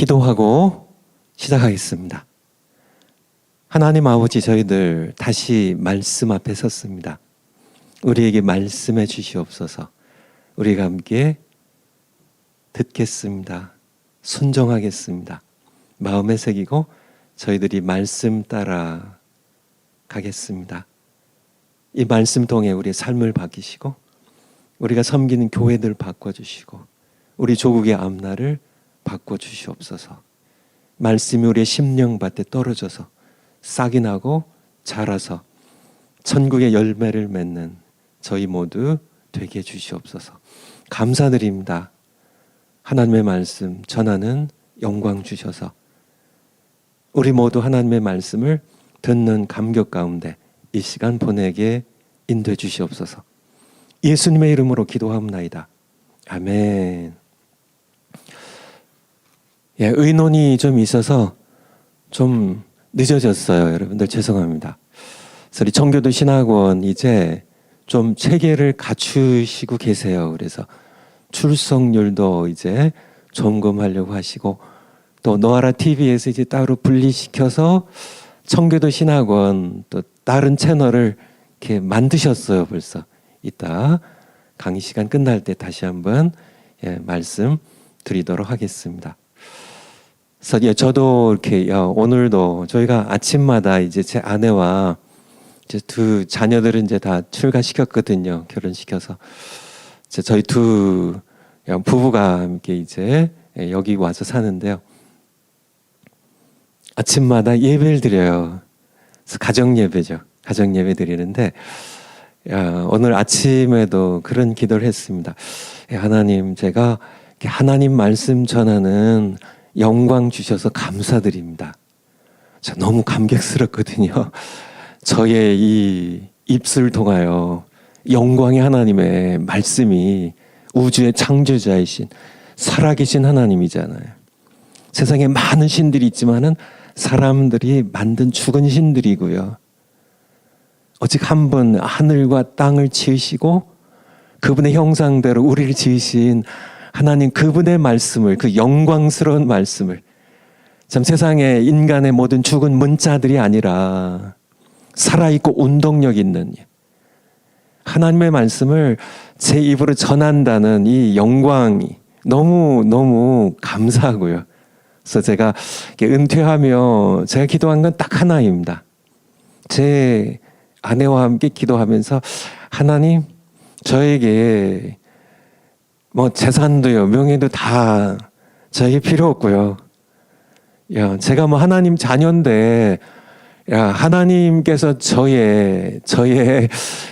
기도하고 시작하겠습니다. 하나님 아버지, 저희들 다시 말씀 앞에 섰습니다. 우리에게 말씀해 주시옵소서. 우리가 함께 듣겠습니다. 순종하겠습니다. 마음에 새기고 저희들이 말씀 따라 가겠습니다. 이 말씀 통해 우리의 삶을 바뀌시고 우리가 섬기는 교회들 바꿔주시고 우리 조국의 앞날을 바꿔주시옵소서. 말씀이 우리의 심령밭에 떨어져서 싹이 나고 자라서 천국의 열매를 맺는 저희 모두 되게 해주시옵소서. 감사드립니다. 하나님의 말씀 전하는 영광 주셔서 우리 모두 하나님의 말씀을 듣는 감격 가운데 이 시간 보내게 인도해 주시옵소서. 예수님의 이름으로 기도합나이다. 아멘. 의논이 좀 있어서 좀 늦어졌어요. 여러분들 죄송합니다. 그래서 우리 청교도 신학원 이제 좀 체계를 갖추시고 계세요. 그래서 출석률도 이제 점검하려고 하시고 또 너아라 TV에서 이제 따로 분리시켜서 청교도 신학원 또 다른 채널을 이렇게 만드셨어요. 벌써 이따 강의 시간 끝날 때 다시 한번 말씀 드리도록 하겠습니다. 그래서 저도 이렇게 오늘도 저희가 아침마다 이제 제 아내와 이제 두 자녀들은 이제 다 출가시켰거든요. 결혼시켜서 이제 저희 두 부부가 함께 이제 여기 와서 사는데요. 아침마다 예배를 드려요. 그래서 가정 예배죠. 가정 예배 드리는데 오늘 아침에도 그런 기도를 했습니다. 하나님, 제가 하나님 말씀 전하는 영광 주셔서 감사드립니다. 저 너무 감격스럽거든요. 저의 이 입술 통하여 영광의 하나님의 말씀이 우주의 창조자이신 살아계신 하나님이잖아요. 세상에 많은 신들이 있지만은 사람들이 만든 죽은 신들이고요. 오직 한 분 하늘과 땅을 지으시고 그분의 형상대로 우리를 지으신 하나님, 그분의 말씀을, 그 영광스러운 말씀을 참 세상에 인간의 모든 죽은 문자들이 아니라 살아있고 운동력 있는 하나님의 말씀을 제 입으로 전한다는 이 영광이 너무 감사하고요. 그래서 제가 은퇴하며 제가 기도한 건 딱 하나입니다. 제 아내와 함께 기도하면서 하나님, 저에게 뭐 재산도요, 명예도 다 저에게 필요 없고요. 제가 뭐 하나님 자녀인데, 하나님께서 저의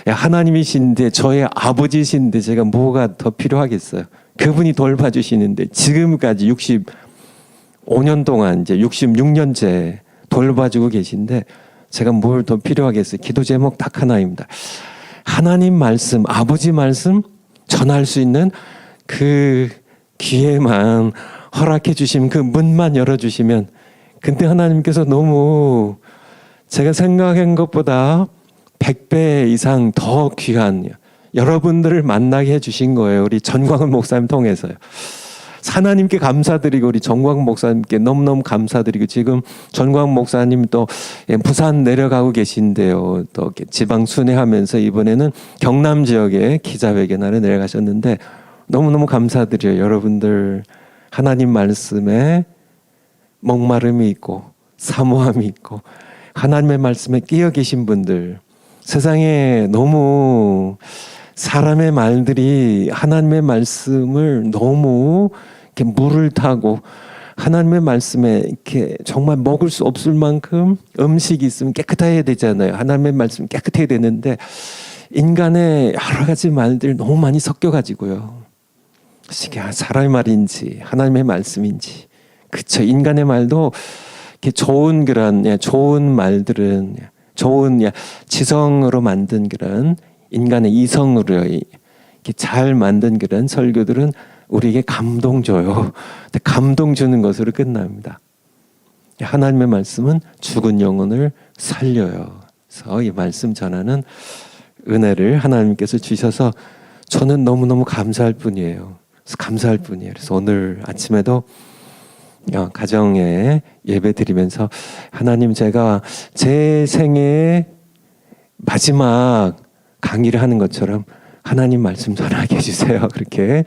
하나님이신데, 저의 아버지신데 제가 뭐가 더 필요하겠어요. 그분이 돌봐주시는데 지금까지 65년 동안 이제 66년째 돌봐주고 계신데 제가 뭘 더 필요하겠어요. 기도 제목 딱 하나입니다. 하나님 말씀, 아버지 말씀 전할 수 있는 그 기회만 허락해 주시면, 그 문만 열어주시면, 근데 하나님께서 너무 제가 생각한 것보다 100배 이상 더 귀한 여러분들을 만나게 해주신 거예요. 우리 전광훈 목사님 통해서요. 하나님께 감사드리고 우리 전광훈 목사님께 너무너무 감사드리고, 지금 전광훈 목사님 또 부산 내려가고 계신데요. 또 지방 순회하면서 이번에는 경남 지역에 기자회견하러 내려가셨는데 너무너무 감사드려요. 여러분들 하나님 말씀에 목마름이 있고 사모함이 있고 하나님의 말씀에 끼어 계신 분들, 세상에 너무 사람의 말들이 하나님의 말씀을 너무 이렇게 물을 타고 하나님의 말씀에 이렇게 정말 먹을 수 없을 만큼 음식이 있으면 깨끗해야 되잖아요. 하나님의 말씀 깨끗해야 되는데 인간의 여러 가지 말들 너무 많이 섞여가지고요. 이게 사람의 말인지 하나님의 말씀인지, 그쵸? 인간의 말도 이렇게 좋은 그런 좋은 말들은 좋은 지성으로 만든 그런 인간의 이성으로 이렇게 잘 만든 그런 설교들은 우리에게 감동 줘요. 근데 감동 주는 것으로 끝납니다. 하나님의 말씀은 죽은 영혼을 살려요. 그래서 이 말씀 전하는 은혜를 하나님께서 주셔서 저는 너무너무 감사할 뿐이에요. 그래서 감사할 뿐이에요. 그래서 오늘 아침에도 가정에 예배 드리면서 하나님, 제가 제 생애 마지막 강의를 하는 것처럼 하나님 말씀 전하게 해주세요. 그렇게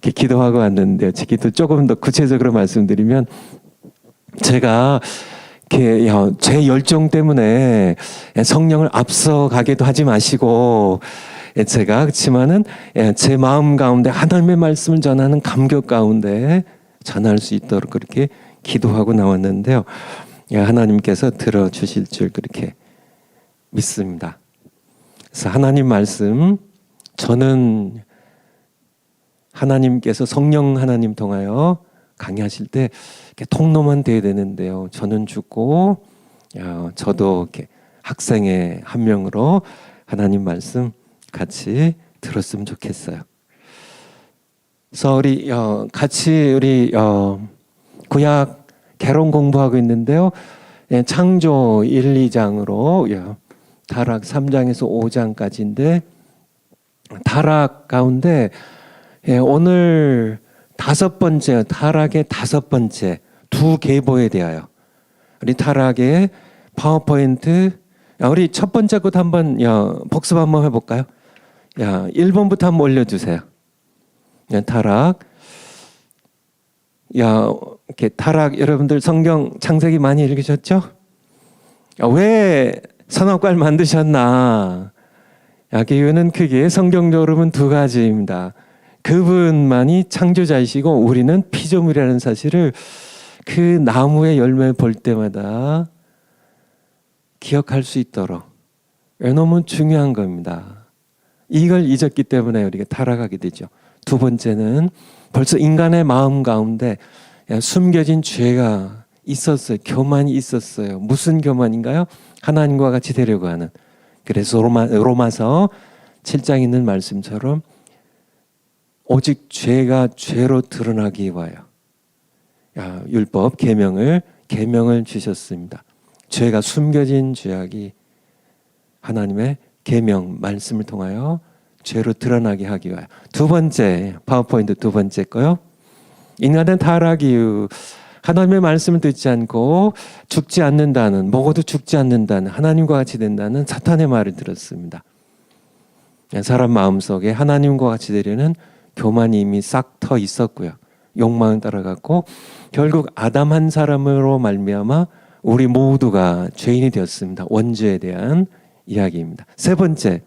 기도하고 왔는데, 제 기도 조금 더 구체적으로 말씀드리면, 제가 제 열정 때문에 성령을 앞서가게도 하지 마시고, 제가 그렇지만은 제 마음 가운데 하나님의 말씀을 전하는 감격 가운데 전할 수 있도록 그렇게 기도하고 나왔는데요. 하나님께서 들어주실 줄 그렇게 믿습니다. 그래서 하나님 말씀, 저는 하나님께서 성령 하나님 통하여 강의하실 때 이렇게 통로만 돼야 되는데요. 저는 죽고 저도 이렇게 학생의 한 명으로 하나님 말씀 같이 들었으면 좋겠어요. 그래서 우리 같이 구약 개론 공부하고 있는데요. 창조 1, 2장으로 타락 3장에서 5장까지인데, 타락 가운데 오늘 타락의 다섯 번째 두 계보에 대하여 우리 타락의 파워포인트, 우리 첫 번째 것 한번 복습 한번 해볼까요? 1번부터 한번 올려주세요. 타락. 이렇게 타락, 여러분들 성경 창세기 많이 읽으셨죠? 왜 선악과를 만드셨나? 그 이유는 크게 성경적으로 보면 두 가지입니다. 그분만이 창조자이시고 우리는 피조물이라는 사실을 그 나무의 열매 볼 때마다 기억할 수 있도록 너무 중요한 겁니다. 이걸 잊었기 때문에 우리가 타락하게 되죠. 두 번째는 벌써 인간의 마음 가운데 숨겨진 죄가 있었어요. 교만이 있었어요. 무슨 교만인가요? 하나님과 같이 되려고 하는. 그래서 로마서 7장에 있는 말씀처럼 오직 죄가 죄로 드러나기 위하여 율법 계명을 주셨습니다. 죄가 숨겨진 죄악이 하나님의 계명 말씀을 통하여 죄로 드러나게 하기 위하여. 두 번째 파워포인트, 두 번째 거요. 인간은 타락 이후 하나님의 말씀을 듣지 않고 죽지 않는다는, 먹어도 죽지 않는다는, 하나님과 같이 된다는 사탄의 말을 들었습니다. 사람 마음속에 하나님과 같이 되려는 교만이 이미 싹 터 있었고요. 욕망을 따라갔고 결국 아담 한 사람으로 말미암아 우리 모두가 죄인이 되었습니다. 원죄에 대한 이야기입니다. 세 번째,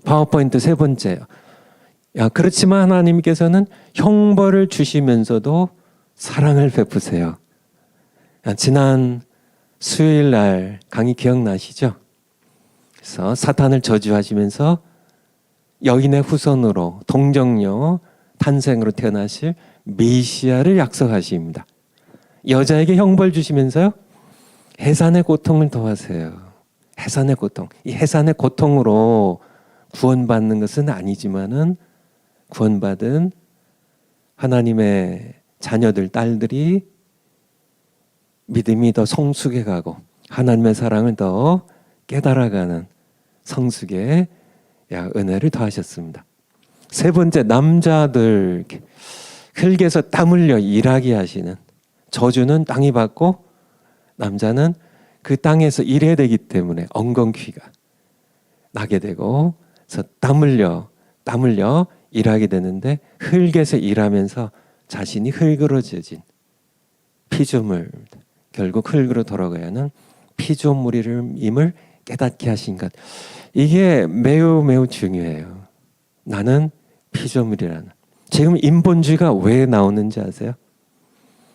파워포인트 세 번째요. 그렇지만 하나님께서는 형벌을 주시면서도 사랑을 베푸세요. 지난 수요일 날 강의 기억나시죠? 그래서 사탄을 저주하시면서 여인의 후손으로 동정녀 탄생으로 태어나실 메시아를 약속하십니다. 여자에게 형벌 주시면서요, 해산의 고통을 더하세요. 해산의 고통. 이 해산의 고통으로 구원받는 것은 아니지만은 구원받은 하나님의 자녀들, 딸들이 믿음이 더 성숙해 가고 하나님의 사랑을 더 깨달아가는 성숙의 은혜를 더하셨습니다. 세 번째, 남자들 흙에서 땀 흘려 일하게 하시는, 저주는 땅이 받고 남자는 그 땅에서 일해야 되기 때문에 엉겅퀴가 나게 되고, 그래서 땀 흘려 일하게 되는데 흙에서 일하면서 자신이 흙으로 지어진 피조물, 결국 흙으로 돌아가야 하는 피조물임을 깨닫게 하신 것, 이게 매우 매우 중요해요. 나는 피조물이라는. 지금 인본주의가 왜 나오는지 아세요?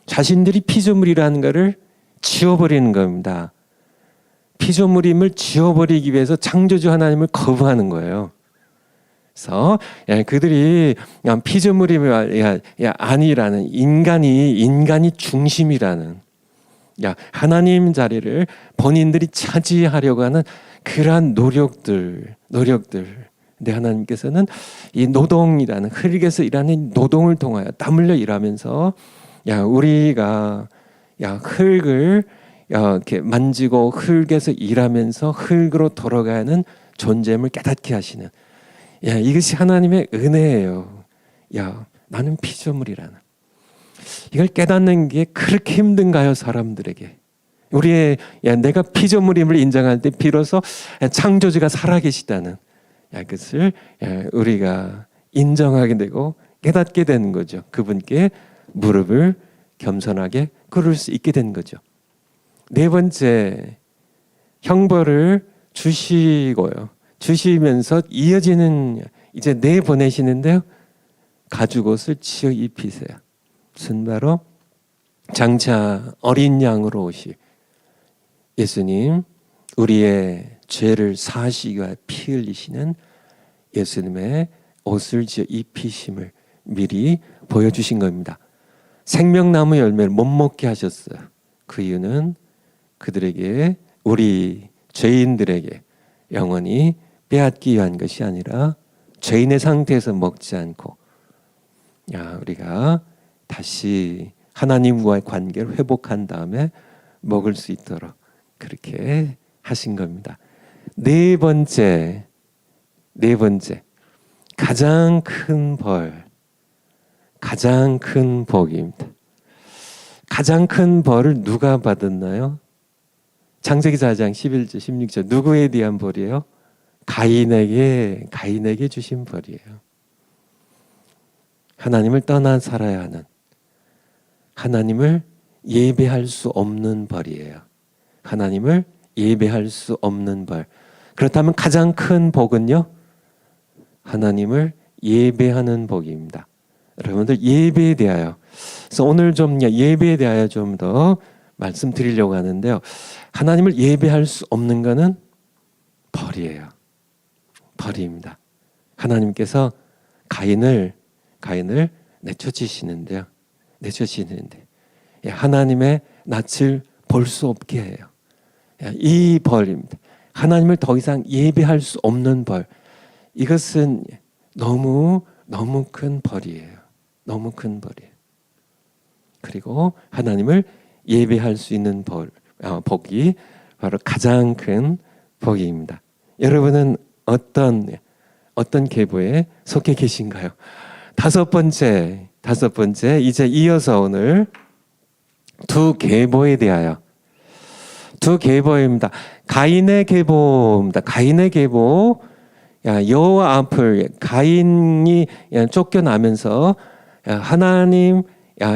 자신들이 피조물이라는 것을 지워버리는 겁니다. 피조물임을 지워버리기 위해서 창조주 하나님을 거부하는 거예요. 그래서 그들이 피조물이 아니라는, 인간이 중심이라는, 하나님 자리를 본인들이 차지하려고 하는 그러한 노력들. 근데 하나님께서는 이 노동이라는, 흙에서 일하는 노동을 통하여 땀 흘려 일하면서 우리가 흙을 이렇게 만지고 흙에서 일하면서 흙으로 돌아가는 존재임을 깨닫게 하시는, 이것이 하나님의 은혜예요. 나는 피조물이라는. 이걸 깨닫는 게 그렇게 힘든가요, 사람들에게? 우리의 내가 피조물임을 인정할 때 비로소 창조주가 살아계시다는 그것을 우리가 인정하게 되고 깨닫게 되는 거죠. 그분께 무릎을 겸손하게 꿇을 수 있게 된 거죠. 네 번째, 형벌을 주시고요. 주시면서 이어지는 이제 내보내시는데요. 가죽옷을 지어 입히세요. 무슨 바로 장차 어린 양으로 오실 예수님, 우리의 죄를 사하시기 위해 피 흘리시는 예수님의 옷을 지어 입히심을 미리 보여주신 겁니다. 생명나무 열매를 못 먹게 하셨어요. 그 이유는 그들에게, 우리 죄인들에게 영원히 빼앗기 위한 것이 아니라 죄인의 상태에서 먹지 않고 우리가 다시 하나님과의 관계를 회복한 다음에 먹을 수 있도록 그렇게 하신 겁니다. 네 번째, 가장 큰 벌, 가장 큰 복입니다. 가장 큰 벌을 누가 받았나요? 창세기 4장 11절 16절 누구에 대한 벌이에요? 가인에게 주신 벌이에요. 하나님을 떠나 살아야 하는, 하나님을 예배할 수 없는 벌이에요. 하나님을 예배할 수 없는 벌. 그렇다면 가장 큰 복은요? 하나님을 예배하는 복입니다. 여러분들 예배에 대하여, 그래서 오늘 좀 예배에 대하여 좀 더 말씀드리려고 하는데요. 하나님을 예배할 수 없는 것은 벌이에요. 벌입니다. 하나님께서 가인을 내쫓으시는데요. 하나님의 낯을 볼 수 없게 해요. 이 벌입니다. 하나님을 더 이상 예배할 수 없는 벌. 이것은 너무 큰 벌이에요. 너무 큰 벌이에요. 그리고 하나님을 예배할 수 있는 복이 바로 가장 큰 복입니다. 여러분은 어떤 계보에 속해 계신가요? 다섯 번째, 이제 이어서 오늘 두 계보에 대하여, 두 계보입니다. 가인의 계보입니다. 가인의 계보. 여호와 앞을 가인이 쫓겨나면서 하나님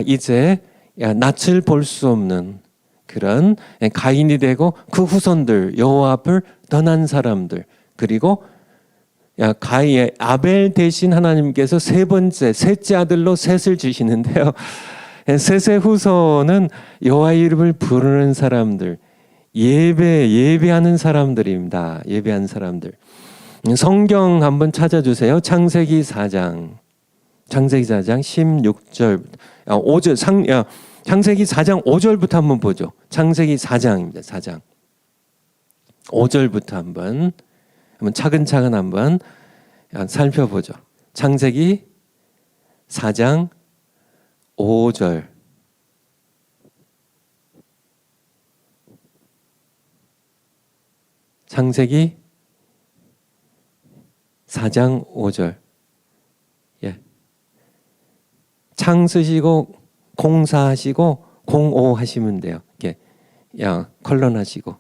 이제 낯을 볼 수 없는 그런 가인이 되고 그 후손들, 여호와 앞을 떠난 사람들, 그리고 아벨 대신 하나님께서 셋째 아들로 셋을 주시는데요. 셋의 후손은 여호와 이름을 부르는 사람들, 예배하는 사람들입니다. 예배하는 사람들. 성경 한번 찾아주세요. 창세기 4장 16절 5절 창세기 4장 5절부터 한번 보죠. 창세기 4장입니다. 4장 5절부터 한번 차근차근 한번 살펴보죠. 창세기 4장 5절. 창세기 4장 5절. 창 쓰시고 공사하시고 공오하시면 돼요. 이렇게 컬런하시고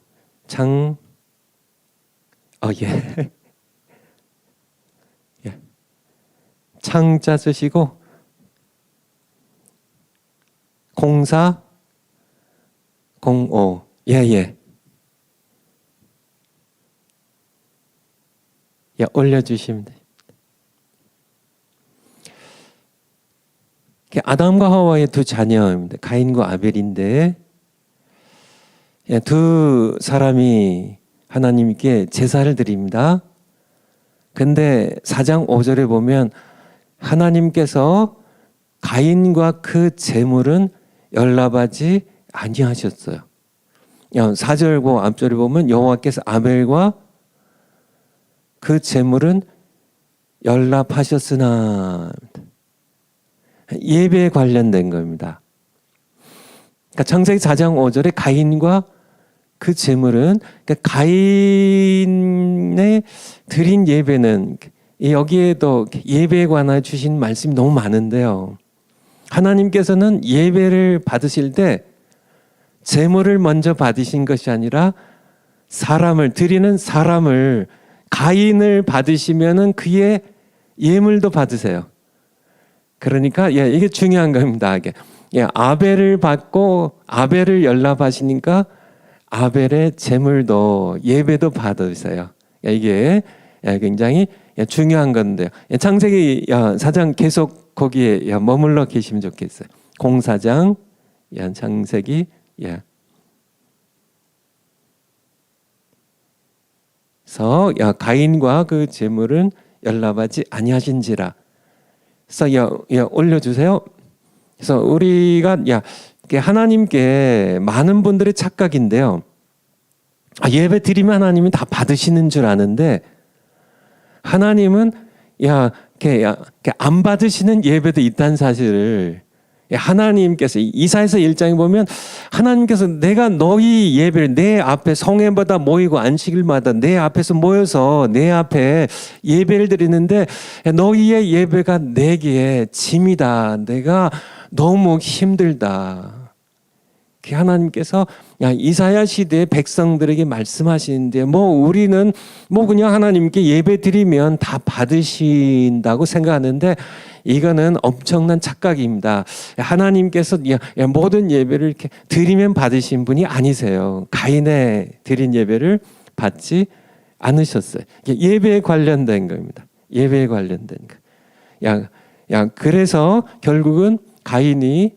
창자 쓰시고 공사 공오 올려주시면 돼요. 아담과 하와의 두 자녀입니다. 가인과 아벨인데 두 사람이 하나님께 제사를 드립니다. 근데 4장 5절에 보면 하나님께서 가인과 그 제물은 연락하지 아니하셨어요. 4절과 앞절에 보면 여호와께서 아벨과 그 제물은 연락하셨으나, 예배에 관련된 겁니다. 그러니까 창세기 4장 5절에 가인과 그 제물은, 그러니까 가인의 드린 예배는, 여기에도 예배에 관하여 주신 말씀이 너무 많은데요. 하나님께서는 예배를 받으실 때 제물을 먼저 받으신 것이 아니라 사람을 드리는 사람을 가인을 받으시면은 그의 예물도 받으세요. 그러니까 이게 중요한 겁니다. 아벨을 받고 아벨을 연락하시니까 아벨의 제물도 예배도 받으세요. 이게 굉장히 중요한 건데요. 창세기 4장 계속 거기에 머물러 계시면 좋겠어요. 공사장, 창세기, 그래서 가인과 그 제물은 연락하지 아니하신지라. 그래서 올려주세요. 그래서 우리가 하나님께 많은 분들의 착각인데요. 예배 드리면 하나님이 다 받으시는 줄 아는데 하나님은 안 받으시는 예배도 있다는 사실을 하나님께서 이사야서 1장에 보면 하나님께서 내가 너희 예배를 내 앞에 성회마다 모이고 안식일마다 내 앞에서 모여서 내 앞에 예배를 드리는데 너희의 예배가 내게 짐이다. 내가 너무 힘들다. 하나님께서 이사야 시대의 백성들에게 말씀하시는데 우리는 그냥 하나님께 예배 드리면 다 받으신다고 생각하는데 이거는 엄청난 착각입니다. 하나님께서 모든 예배를 이렇게 드리면 받으신 분이 아니세요. 가인의 드린 예배를 받지 않으셨어요. 예배에 관련된 겁니다. 예배에 관련된 거. 그래서 결국은 가인이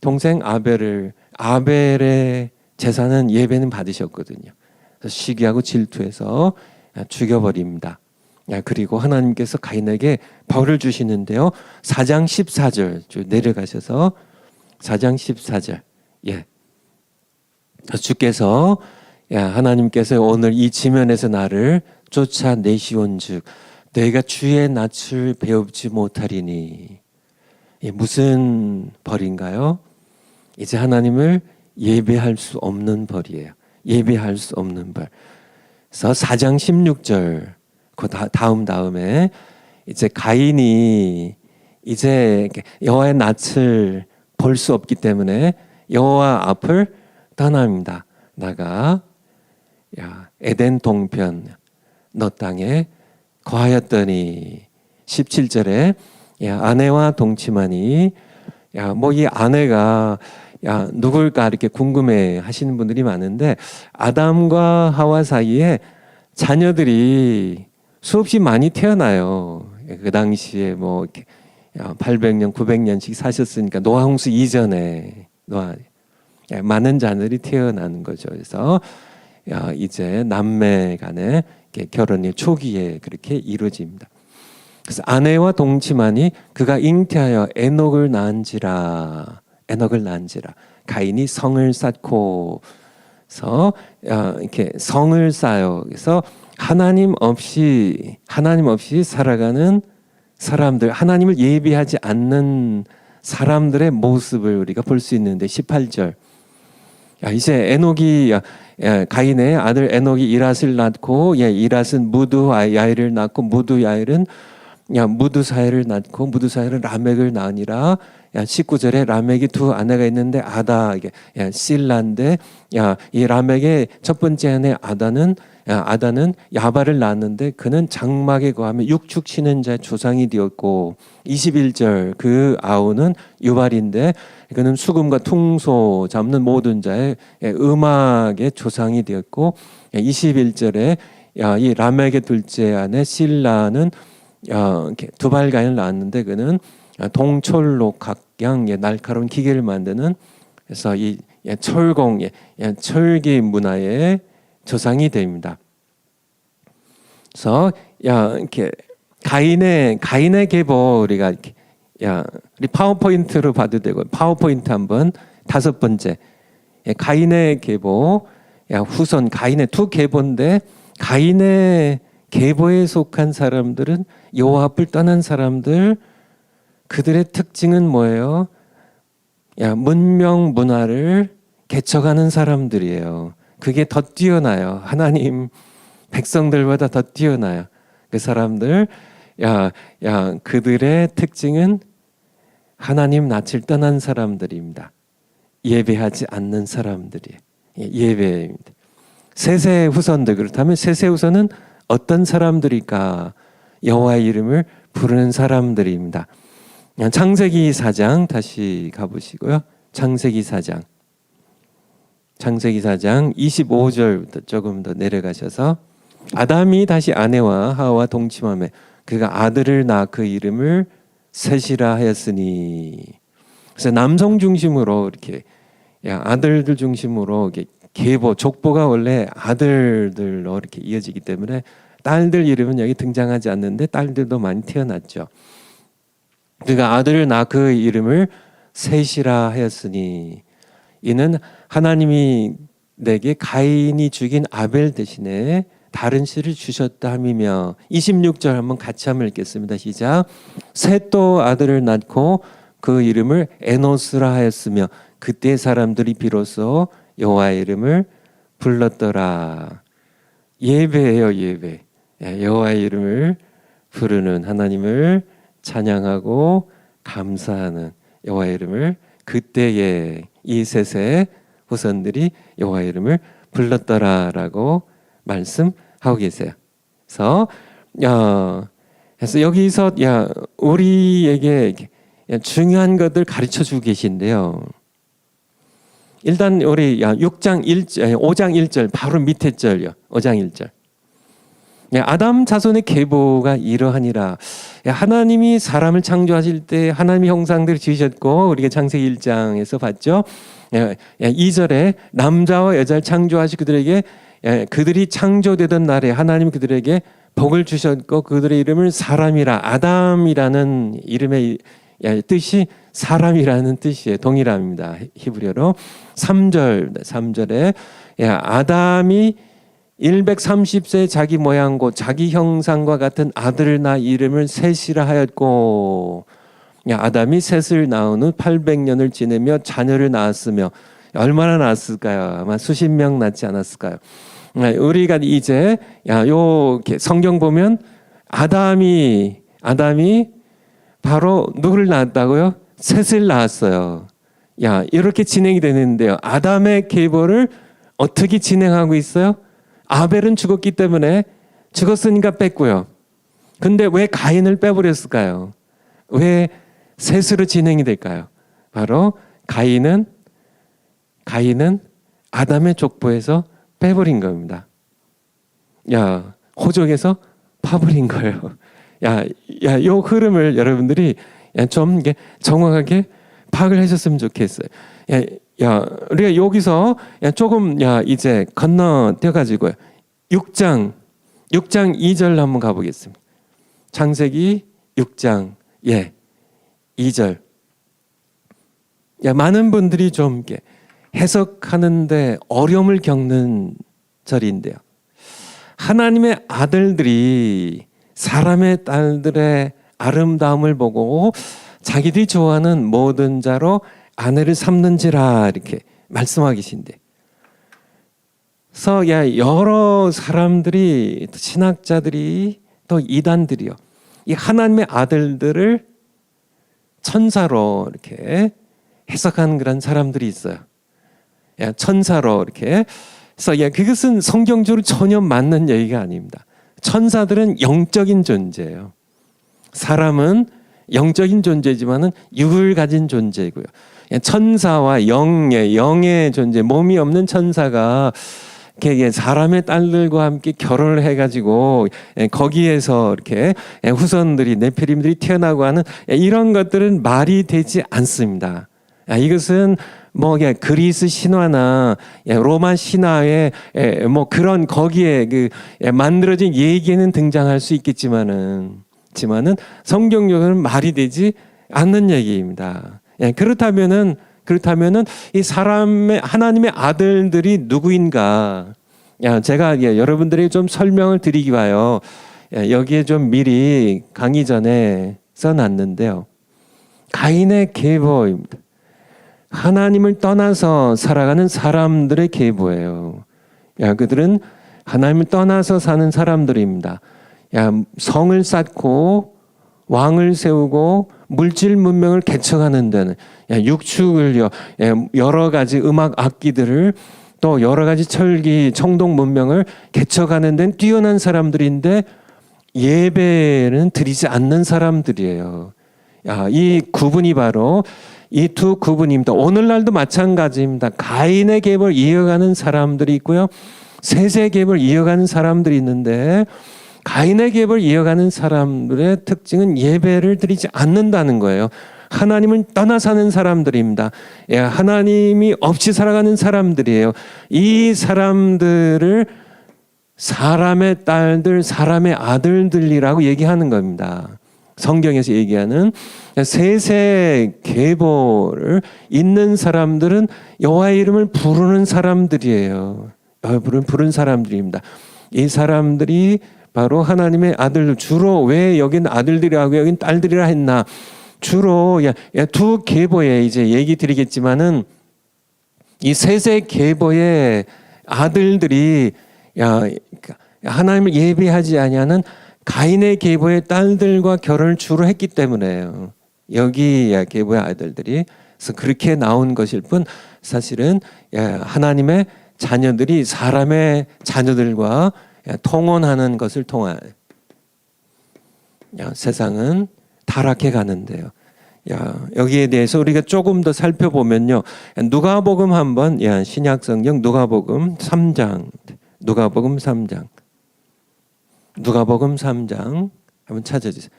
동생 아벨의 제사는 예배는 받으셨거든요. 그래서 시기하고 질투해서 죽여버립니다. 그리고 하나님께서 가인에게 벌을 주시는데요. 4장 14절 쭉 내려가셔서 4장 14절 주께서 하나님께서 오늘 이 지면에서 나를 쫓아내시온즉 내가 주의 낯을 배웁지 못하리니. 무슨 벌인가요? 이제 하나님을 예배할 수 없는 벌이에요. 예배할 수 없는 벌. 그래서 4장 16절 그 다음에 이제 가인이 이제 여호와의 낯을 볼 수 없기 때문에 여호와 앞을 떠납니다. 나가 에덴 동편 너 땅에 거하였더니 17절에 아내와 동침하니 이 아내가 누굴까 이렇게 궁금해 하시는 분들이 많은데 아담과 하와 사이에 자녀들이 수없이 많이 태어나요. 그 당시에 이렇게 800년, 900년씩 사셨으니까 노아홍수 이전에 많은 자녀들이 태어나는 거죠. 그래서 이제 남매 간의 결혼이 초기에 그렇게 이루어집니다. 그래서 아내와 동침하니 그가 잉태하여 에녹을 낳은지라. 가인이 성을 쌓고서 이렇게 성을 쌓아요. 그래서 하나님 없이 살아가는 사람들, 하나님을 예비하지 않는 사람들의 모습을 우리가 볼 수 있는데 18절. 이제 가인의 아들 에녹이 이랏을 낳고 이랏은 무드야일을 낳고 무드야일은 무드사엘을 낳고 무드사엘은 라멕을 낳으니라. 19절에 라멕이 두 아내가 있는데 아다 실라인데 이 라멕의 첫 번째 아내 아다는 야발을 낳았는데 그는 장막에 거하며 육축 치는 자의 조상이 되었고 21절 그 아우는 유발인데 그는 수금과 퉁소 잡는 모든 자의 음악의 조상이 되었고 21절에 이 라멕의 둘째 아내 실라는 두발가인을 낳았는데 그는 동철로 각양 날카로운 기계를 만드는 그래서 이 철공 철기 문화의 조상이 됩니다. 그래서 이렇게 가인의 계보 우리가 이렇게 우리 파워포인트로 봐도 되고 파워포인트 한번 5번째 가인의 계보 후손 가인의 두 계보인데 가인의 계보에 속한 사람들은 여호와 앞을 떠난 사람들 그들의 특징은 뭐예요? 문명 문화를 개척하는 사람들이에요. 그게 더 뛰어나요. 하나님 백성들보다 더 뛰어나요. 그 사람들 그들의 특징은 하나님 낯을 떠난 사람들입니다. 예배하지 않는 사람들이 예배입니다. 셋의 후손들, 그렇다면 셋의 후손은 어떤 사람들일까? 여호와의 이름을 부르는 사람들입니다. 창세기 4장 다시 가보시고요. 창세기 4장 25절부터 조금 더 내려가셔서 아담이 다시 아내와 하와와 동침하며 그가 아들을 낳아 그 이름을 셋이라 하였으니. 그래서 남성 중심으로 이렇게 아들들 중심으로 이렇게 계보 족보가 원래 아들들로 이렇게 이어지기 때문에 딸들 이름은 여기 등장하지 않는데 딸들도 많이 태어났죠. 그가 아들을 낳아 그 이름을 셋이라 하였으니 이는 하나님이 내게 가인이 죽인 아벨 대신에 다른 씨를 주셨다 함이며. 26절 한번 같이 한번 읽겠습니다. 시작. 셋도 아들을 낳고 그 이름을 에노스라 하였으며 그때 사람들이 비로소 여호와의 이름을 불렀더라. 예배예요, 예배. 여호와의 이름을 부르는, 하나님을 찬양하고 감사하는 여호와의 이름을, 그때에 이 셋의 후손들이 여호와의 이름을 불렀더라라고 말씀하고 계세요. 그래서 여기서 우리에게 중요한 것들 가르쳐 주고 계신데요. 일단 우리 5장 1절 바로 밑에 절이요. 5장 1절. 아담 자손의 계보가 이러하니라. 하나님이 사람을 창조하실 때 하나님의 형상대로 지으셨고, 우리가 창세기 1장에서 봤죠. 2절에 남자와 여자를 창조하시 그들에게, 그들이 창조되던 날에 하나님 그들에게 복을 주셨고 그들의 이름을 사람이라. 아담이라는 이름의 뜻이 사람이라는 뜻이에요. 동일합니다. 히브리어로. 3절에 아담이 130세 자기 모양고 자기 형상과 같은 아들을 낳아 이름을 셋이라 하였고. 아담이 셋을 낳은 후 800년을 지내며 자녀를 낳았으며. 얼마나 낳았을까요? 아마 수십 명 낳지 않았을까요? 우리가 이제 요 성경 보면 아담이 바로 누구를 낳았다고요? 셋을 낳았어요. 이렇게 진행이 되는데요. 아담의 계보를 어떻게 진행하고 있어요? 아벨은 죽었기 때문에 죽었으니까 뺐고요. 근데 왜 가인을 빼버렸을까요? 왜 셋으로 진행이 될까요? 바로 가인은 아담의 족보에서 빼버린 겁니다. 호족에서 파버린 거예요. 요 흐름을 여러분들이 좀 정확하게 파악을 하셨으면 좋겠어요. 우리가 여기서 조금 이제 건너뛰어가지고 6장 2절 한번 가보겠습니다. 창세기 6장 2절. 많은 분들이 좀 해석하는데 어려움을 겪는 절인데요. 하나님의 아들들이 사람의 딸들의 아름다움을 보고 자기들이 좋아하는 모든 자로 아내를 삼는지라 이렇게 말씀하고 계신데, 그래서 여러 사람들이, 신학자들이, 또 이단들이요, 이 하나님의 아들들을 천사로 이렇게 해석하는 그런 사람들이 있어요. 천사로 이렇게. 그래서 그것은 성경적으로 전혀 맞는 얘기가 아닙니다. 천사들은 영적인 존재예요. 사람은 영적인 존재지만은 육을 가진 존재고요. 천사와 영의 존재, 몸이 없는 천사가 사람의 딸들과 함께 결혼을 해가지고 거기에서 이렇게 후손들이, 네피림들이 태어나고 하는 이런 것들은 말이 되지 않습니다. 이것은 그리스 신화나 로마 신화에 그런 거기에 만들어진 얘기에는 등장할 수 있겠지만은 성경적으로는 말이 되지 않는 얘기입니다. 그렇다면은 이 하나님의 아들들이 누구인가? 제가 여러분들에게 좀 설명을 드리기 위하여 여기에 좀 미리 강의 전에 써놨는데요. 가인의 계보입니다. 하나님을 떠나서 살아가는 사람들의 계보예요. 그들은 하나님을 떠나서 사는 사람들입니다. 성을 쌓고 왕을 세우고 물질 문명을 개척하는 데는 육축을요, 여러 가지 음악 악기들을 또 여러 가지 철기 청동 문명을 개척하는 데는 뛰어난 사람들인데 예배는 드리지 않는 사람들이에요. 이 구분이 바로 이 두 구분입니다. 오늘날도 마찬가지입니다. 가인의 계보를 이어가는 사람들이 있고요, 셋의 계보를 이어가는 사람들이 있는데 가인의 계보를 이어가는 사람들의 특징은 예배를 드리지 않는다는 거예요. 하나님을 떠나 사는 사람들입니다. 하나님이 없이 살아가는 사람들이에요. 이 사람들을 사람의 딸들, 사람의 아들들이라고 얘기하는 겁니다. 성경에서 얘기하는 셋의 계보를 잇는 사람들은 여호와의 이름을 부르는 사람들이에요. 부른 사람들입니다. 이 사람들이 바로 하나님의 아들들. 주로 왜 여긴 아들들이라고 여긴 딸들이라 했나? 주로 두 계보에 이제 얘기 드리겠지만은 이 셋의 계보의 아들들이 하나님을 예배하지 아니하는 가인의 계보의 딸들과 결혼을 주로 했기 때문에요. 여기 계보의 아들들이. 그래서 그렇게 나온 것일 뿐 사실은 하나님의 자녀들이 사람의 자녀들과 통혼하는 것을 통한 세상은 타락해 가는데요. 여기에 대해서 우리가 조금 더 살펴보면요. 누가복음 한번, 신약성경 누가복음 3장. 누가복음 3장. 누가복음 3장 한번 찾아주세요.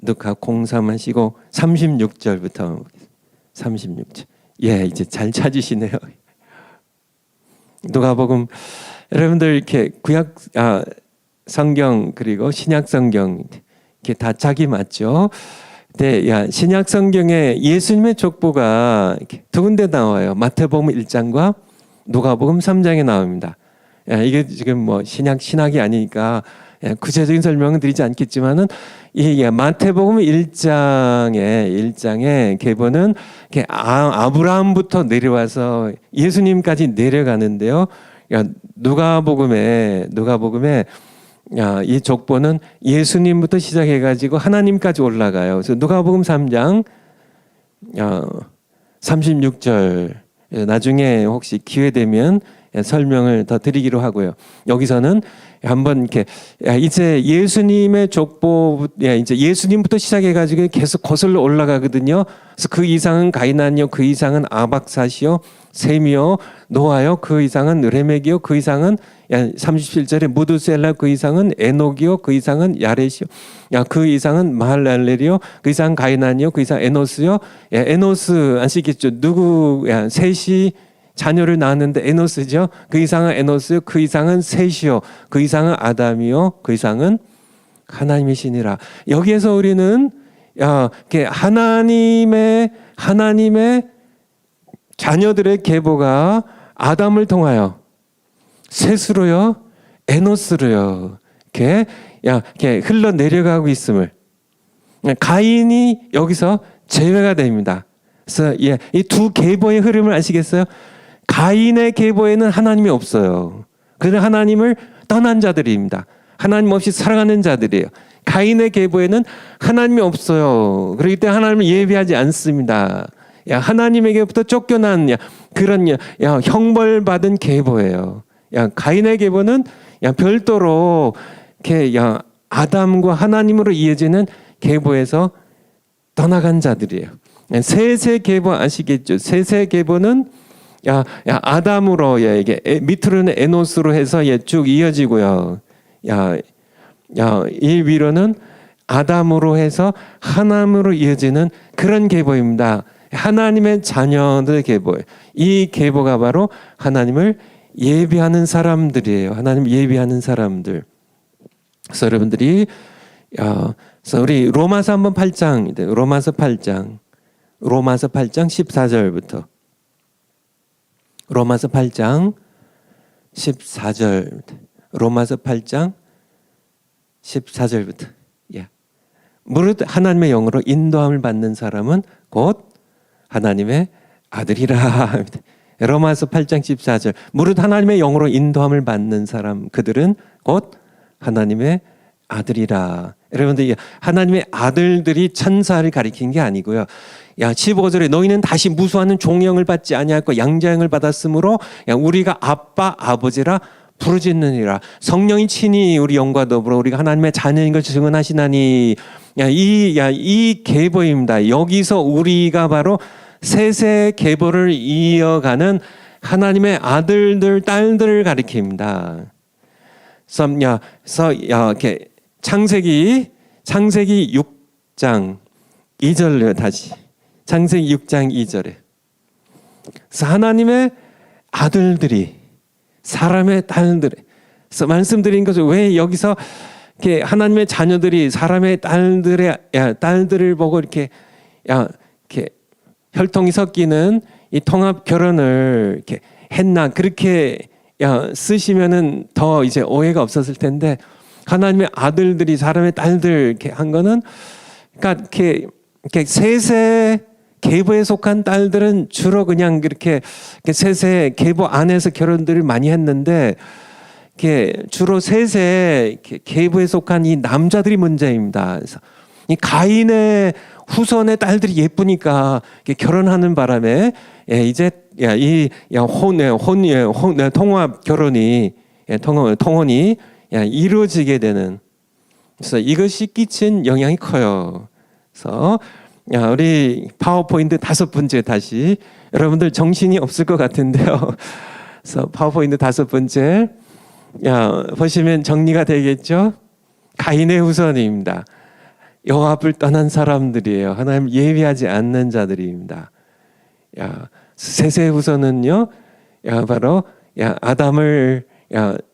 누가 공삼하시고 36절부터 36절. 이제 잘 찾으시네요. 누가복음 여러분들 이렇게 구약 성경 그리고 신약 성경 이렇게 다 짝이 맞죠? 네, 신약 성경에 예수님의 족보가 두 군데 나와요. 마태복음 1장과 누가복음 3장에 나옵니다. 이게 지금 뭐 신학이 아니니까 구체적인 설명은 드리지 않겠지만은 이 마태복음 1장의 계보는 아브라함부터 내려와서 예수님까지 내려가는데요. 누가복음에 이 족보는 예수님부터 시작해 가지고 하나님까지 올라가요. 그래서 누가복음 3장 36절 나중에 혹시 기회 되면 설명을 더 드리기로 하고요. 여기서는 한번 이렇게 이제 예수님의 족보, 이제 예수님부터 시작해가지고 계속 거슬러 올라가거든요. 그래서 그 이상은 가이난이요, 그 이상은 아박사시요, 셈이요, 노아요, 그 이상은 레멕이요, 그 이상은 37절에 무드셀라, 그 이상은 에녹이요, 그 이상은 야렛이요, 그 이상은 마할랄렐이요, 그 이상은 가이난이요, 그 이상 에노스요. 에노스 아시겠죠? 누구 셋이 자녀를 낳았는데 에노스죠. 그 이상은 에노스요, 그 이상은 셋이요, 그 이상은 아담이요, 그 이상은 하나님이시니라. 여기에서 우리는 하나님의 자녀들의 계보가 아담을 통하여 셋으로요, 에노스로요, 이렇게 흘러 내려가고 있음을, 가인이 여기서 제외가 됩니다. 그래서 이 두 계보의 흐름을 아시겠어요? 가인의 계보에는 하나님이 없어요. 그는 하나님을 떠난 자들입니다. 하나님 없이 살아가는 자들이에요. 가인의 계보에는 하나님이 없어요. 그렇기 때문에 하나님을 예배하지 않습니다. 하나님에게부터 쫓겨난 그런 형벌받은 계보예요. 가인의 계보는 별도로 이렇게 아담과 하나님으로 이어지는 계보에서 떠나간 자들이에요. 셋의 계보 아시겠죠? 셋의 계보는 아담으로 이게 밑으로는 에노스로 해서 쭉 이어지고요. 이 위로는 아담으로 해서 하나님으로 이어지는 그런 계보입니다. 하나님의 자녀들의 계보예요. 이 계보가 바로 하나님을 예배하는 사람들이에요. 하나님 예배하는 사람들. 그래서 여러분들이 그래서 우리 로마서 한번 8장, 로마서 8장 14절부터. 로마서 8장 14절. 로마서 8장 14절부터. 무릇 하나님의 영으로 인도함을 받는 사람은 곧 하나님의 아들이라. 로마서 8장 14절. 무릇 하나님의 영으로 인도함을 받는 사람, 그들은 곧 하나님의 아들이라. 여러분들 하나님의 아들들이 천사를 가리킨 게 아니고요. 15절에 너희는 다시 무수하는 종형을 받지 아니하고 양자형을 받았으므로 우리가 아빠 아버지라 부르짖느니라. 성령이 친히 우리 영과 더불어 우리가 하나님의 자녀인 걸 증언하시나니. 이 계보입니다. 여기서 우리가 바로 세세 계보를 이어가는 하나님의 아들들 딸들을 가리킵니다. 이렇게 창세기 6장 2절로 다시 창세기 6장 2절에 하나님의 아들들이 사람의 딸들에 말씀드린 것을 왜 여기서 이렇게 하나님의 자녀들이 사람의 딸들을 보고 이렇게 혈통이 섞이는 이 통합 결혼을 이렇게 했나 그렇게 쓰시면은 더 이제 오해가 없었을 텐데 하나님의 아들들이 사람의 딸들 이렇게 한 거는 그러니까 이렇게 세세 계보에 속한 딸들은 주로 그냥 그렇게 세세 계보 안에서 결혼들을 많이 했는데 주로 세세 계보에 속한 이 남자들이 문제입니다. 그래서 이 가인의 후손의 딸들이 예쁘니까 결혼하는 바람에 이제 통합 결혼이 통혼이 이루어지게 되는. 그래서 이것이 끼친 영향이 커요. 그래서 우리 파워포인트 5번째 다시 여러분들 정신이 없을 것 같은데요. 그래서 파워포인트 5번째 보시면 정리가 되겠죠. 가인의 후손입니다. 여호와 앞을 떠난 사람들이에요. 하나님 예비하지 않는 자들입니다. 세세 후손은요, 바로 아담을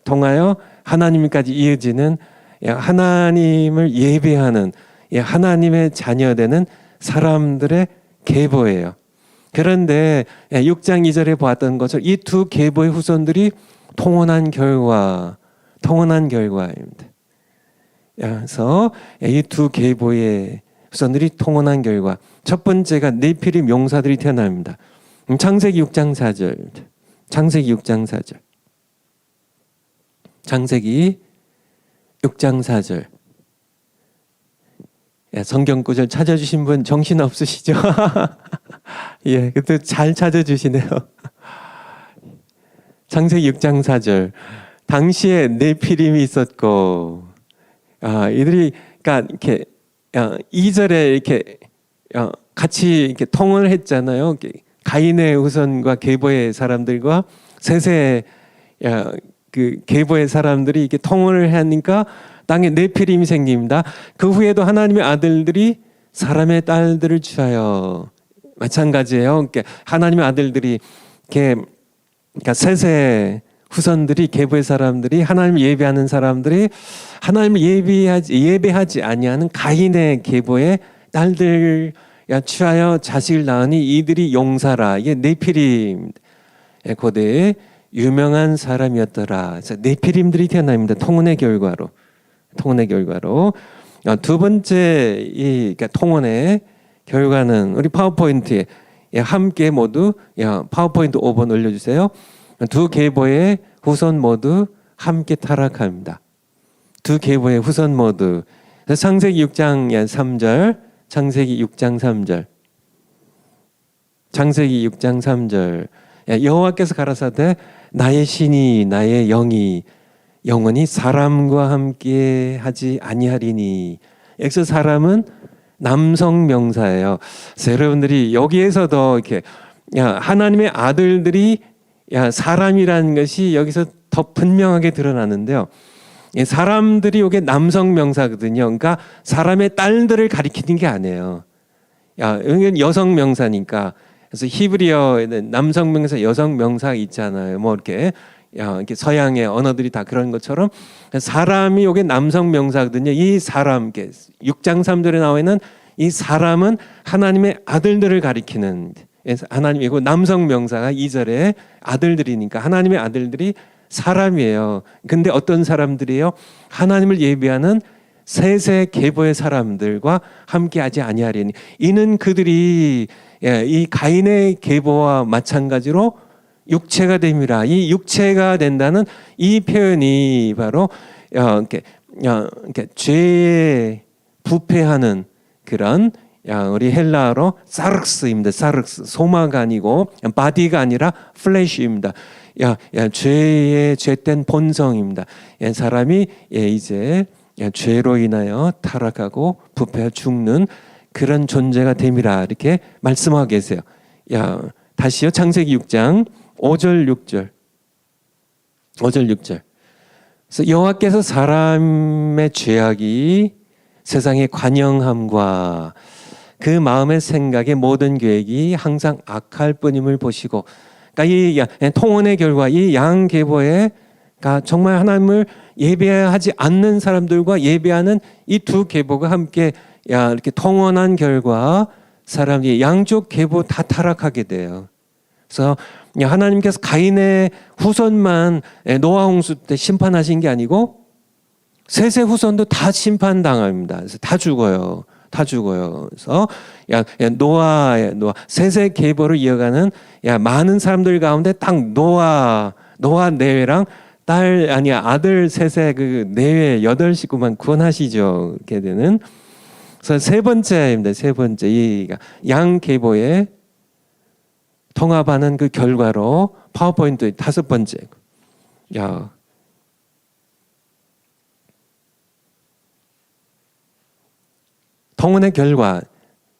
통하여 하나님까지 이어지는 하나님을 예배하는 하나님의 자녀되는 사람들의 계보예요. 그런데 6장 2절에 보았던 것처럼 이 두 계보의 후손들이 통혼한 결과입니다. 그래서 이 두 계보의 후손들이 통혼한 결과 첫 번째가 네피림 용사들이 태어납니다. 창세기 6장 4절. 창세기 6장 4절. 창세기 6장 4절. 성경 구절 찾아주신 분 정신 없으시죠? 예, 그때 잘 찾아주시네요. 창세기 6장 4절. 당시에 네피림이 있었고, 이들이 그러니까 이렇게 2절에 이렇게 같이 이렇게 통을 했잖아요. 가인의 후손과 계보의 사람들과 세세 그 계보의 사람들이 이렇게 통을 하니까 땅에 네피림이 생깁니다. 그 후에도 하나님의 아들들이 사람의 딸들을 취하여 마찬가지예요. 그러니까 하나님의 아들들이 그러니까 세세 후손들이 계보의 사람들이 하나님을 예배하는 사람들이 하나님을 예배하지 아니하는 가인의 계보의 딸들 취하여 자식을 낳으니 이들이 용사라. 이게 네피림 고대의 유명한 사람이었더라. 그래서 네피림들이 태어납니다. 통혼의 결과로. 두 번째 그러니까 통혼의 결과는 우리 파워포인트에 함께 모두 파워포인트 5번 올려주세요. 두 계보의 후손 모두 함께 타락합니다. 두 계보의 후손 모두. 창세기 6장 3절. 창세기 6장 3절. 창세기 6장 3절. 여호와께서 가라사대 나의 신이 나의 영이 영원히 사람과 함께 하지 아니하리니. 여기서 사람은 남성 명사예요. 그래서 여러분들이 여기에서도 이렇게 하나님의 아들들이 사람이라는 것이 여기서 더 분명하게 드러나는데요. 사람들이 이게 남성 명사거든요. 그러니까 사람의 딸들을 가리키는 게 아니에요. 여기는 여성 명사니까. 그래서 히브리어에는 남성 명사, 여성 명사 있잖아요. 뭐 이렇게 서양의 언어들이 다 그런 것처럼 사람이 이게 남성 명사거든요. 이 사람, 6장 3절에 나와 있는 이 사람은 하나님의 아들들을 가리키는 하나님이고, 남성 명사가 2절에 아들들이니까 하나님의 아들들이 사람이에요. 근데 어떤 사람들이에요? 하나님을 예비하는 세세 계보의 사람들과 함께하지 아니하리니. 이는 그들이 이 가인의 계보와 마찬가지로 육체가 됨이라. 이 육체가 된다는 이 표현이 바로 이렇게 죄에 부패하는 그런 우리 헬라어로 사르스입니다. 사르스 소마가 아니고 바디가 아니라 플래시입니다. 죄의 죄된 본성입니다. 사람이 이제 죄로 인하여 타락하고 부패해 죽는 그런 존재가 됨이라 이렇게 말씀하고 계세요. 다시요. 창세기 6장 5절 6절. 5절 6절. 그래서 여호와께서 사람의 죄악이 세상의 관영함과 그 마음의 생각의 모든 계획이 항상 악할 뿐임을 보시고, 그러니까 이 통혼의 결과, 이 양계보에 정말 하나님을 예배하지 않는 사람들과 예배하는 이 두 계보가 함께 이렇게 통혼한 결과 사람이 양쪽 계보 다 타락하게 돼요. 그래서 하나님께서 가인의 후손만 노아 홍수 때 심판하신 게 아니고 셋의 후손도 다 심판당합니다. 그래서 다 죽어요. 다 죽어요. 그래서 노아 셋의 계보를 이어가는 많은 사람들 가운데 딱 노아 내외랑 아들 셋의 그 내외 8식구만 구원하시죠. 이렇게 되는. 그래서 세 번째입니다. 세 번째 이 양 계보에 통합하는 그 결과로 파워포인트 다섯 번째. 통혼의 결과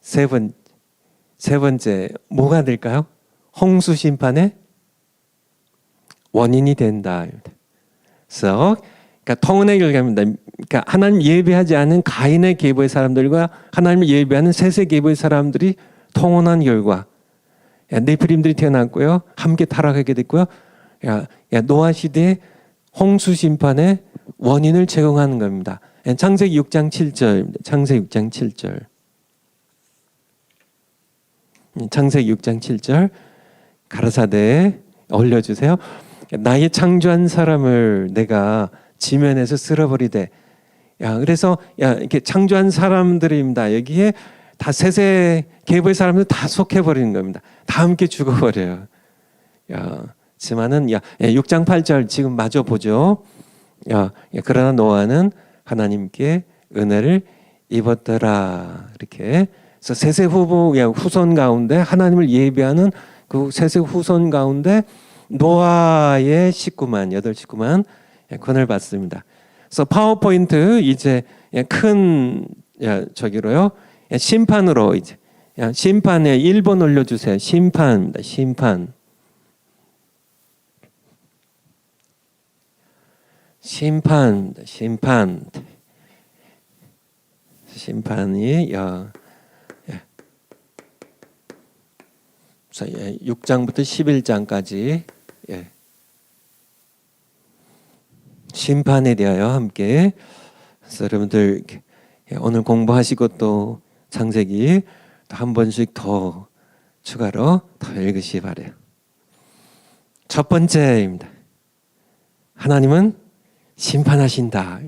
세 번째 뭐가 될까요? 홍수 심판의 원인이 된다. 그래서 통혼의 결과입니다. 그러니까 하나님 예배하지 않은 가인의 계보의 사람들과 하나님을 예배하는 셋의 계보의 사람들이 통혼한 결과 네피림들이 태어났고요. 함께 타락하게 됐고요. 노아 시대의 홍수 심판의 원인을 제공하는 겁니다. 창세기 6장 7절입니다. 창세기 6장 7절. 창세기 6장 7절. 가라사대에 올려주세요. 나의 창조한 사람을 내가 지면에서 쓸어버리되. 그래서 이렇게 창조한 사람들입니다. 여기에 다 셋의 계보의 사람들 다 속해버리는 겁니다. 다 함께 죽어버려요. 지만은 6장 8절 지금 마저 보죠. 그러나 노아는 하나님께 은혜를 입었더라. 이렇게. 그래서 셋의 후손 가운데 하나님을 예배하는 그 셋의 후손 가운데 노아의 식구만 8식구만 구원을 받습니다. 그래서 파워포인트 이제 큰 저기로요. 심판으로 이제 심판에 1번 올려주세요. 심판입니다. 심판. 심판이 6장부터 11장까지 심판에 대하여 함께. 그래서 여러분들 오늘 공부하시고 또 창세기 또 한 번씩 더 추가로 더 읽으시기 바래요. 첫 번째입니다. 하나님은 심판하신다.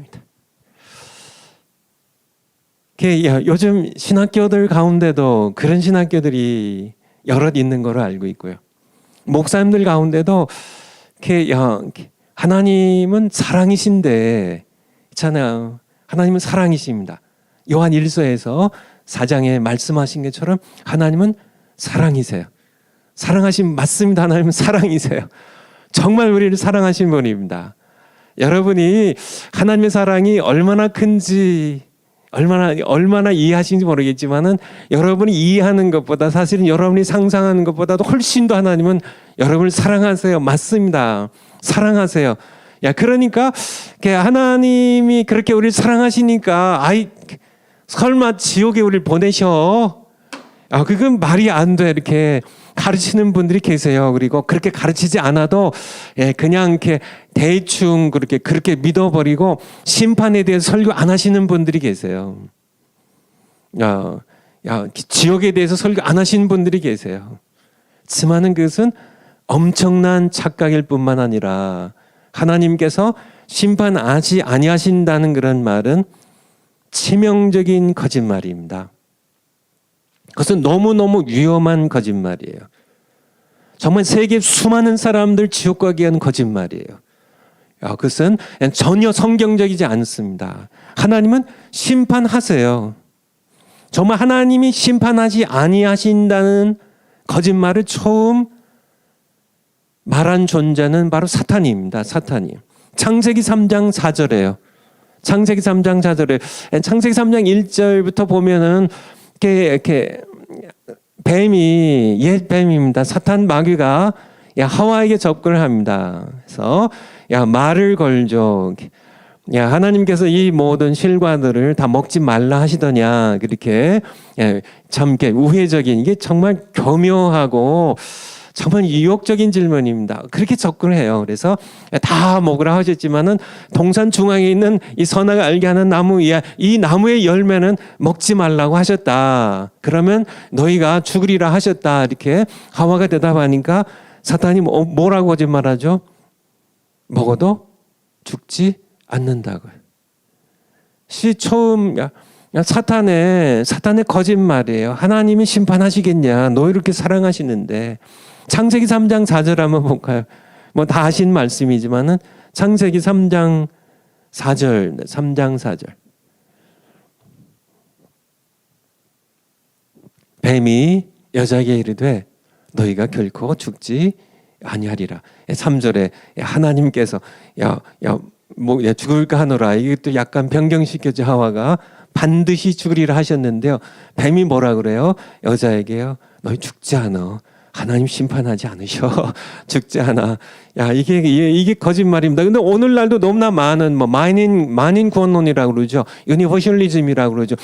요즘 신학교들 가운데도 그런 신학교들이 여럿 있는 걸로 알고 있고요. 목사님들 가운데도 하나님은 사랑이신데 있잖아요. 하나님은 사랑이십니다. 요한 1서에서 4장에 말씀하신 것처럼 하나님은 사랑이세요. 사랑하심 맞습니다. 하나님은 사랑이세요. 정말 우리를 사랑하신 분입니다. 여러분이 하나님의 사랑이 얼마나 큰지 얼마나 이해하시는지 모르겠지만은 여러분이 이해하는 것보다 사실은 여러분이 상상하는 것보다도 훨씬 더 하나님은 여러분을 사랑하세요. 맞습니다. 사랑하세요. 그러니까 하나님이 그렇게 우리를 사랑하시니까 설마 지옥에 우리를 보내셔? 그건 말이 안 돼. 이렇게 가르치는 분들이 계세요. 그리고 그렇게 가르치지 않아도 그냥 이렇게 대충 그렇게 믿어버리고 심판에 대해서 설교 안 하시는 분들이 계세요. 지옥에 대해서 설교 안 하시는 분들이 계세요. 하지만은 그것은 엄청난 착각일 뿐만 아니라 하나님께서 심판하지 아니하신다는 그런 말은 치명적인 거짓말입니다. 그것은 너무너무 위험한 거짓말이에요. 정말 세계 수많은 사람들 지옥 가게 하는 거짓말이에요. 그것은 전혀 성경적이지 않습니다. 하나님은 심판하세요. 정말 하나님이 심판하지 아니하신다는 거짓말을 처음 말한 존재는 바로 사탄입니다. 사탄이. 창세기 3장 4절에요. 창세기 3장 4절에 창세기 3장 1절부터 보면은 이렇게 뱀이 옛 뱀입니다. 사탄 마귀가 하와에게 접근을 합니다. 그래서 말을 걸죠. 하나님께서 이 모든 실과들을 다 먹지 말라 하시더냐. 그렇게 참 이렇게 우회적인 이게 정말 교묘하고 정말 유혹적인 질문입니다. 그렇게 접근을 해요. 그래서 다 먹으라 하셨지만은 동산 중앙에 있는 이 선악을 알게 하는 나무 이 나무의 열매는 먹지 말라고 하셨다. 그러면 너희가 죽으리라 하셨다. 이렇게 하와가 대답하니까 사탄이 뭐라고 거짓말하죠? 먹어도 죽지 않는다고요. 처음 사탄의 거짓말이에요. 하나님이 심판하시겠냐? 너 이렇게 사랑하시는데. 창세기 3장 4절 한번 볼까요? 뭐 다 아신 말씀이지만은 창세기 3장 4절. 뱀이 여자에게 이르되 너희가 결코 죽지 아니하리라. 3절에 하나님께서 죽을까 하노라. 이것도 약간 변경시켜줘. 하와가 반드시 죽으리라 하셨는데요. 뱀이 뭐라 그래요? 여자에게요. 너희 죽지 않아. 하나님 심판하지 않으셔. 죽지 않아. 이게 거짓말입니다. 근데 오늘날도 너무나 많은 만인 구원론이라고 그러죠. 유니버셜리즘이라고 그러죠.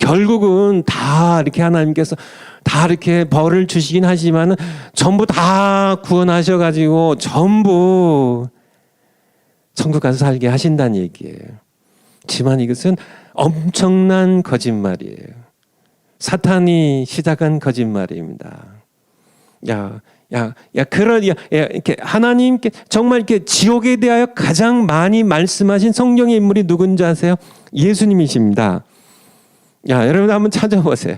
결국은 다 이렇게 하나님께서 다 이렇게 벌을 주시긴 하지만은 전부 다 구원하셔가지고 전부 천국 가서 살게 하신다는 얘기예요. 하지만 이것은 엄청난 거짓말이에요. 사탄이 시작한 거짓말입니다. 이렇게 하나님께 정말 이렇게 지옥에 대하여 가장 많이 말씀하신 성경의 인물이 누군지 아세요? 예수님이십니다. 여러분 한번 찾아보세요.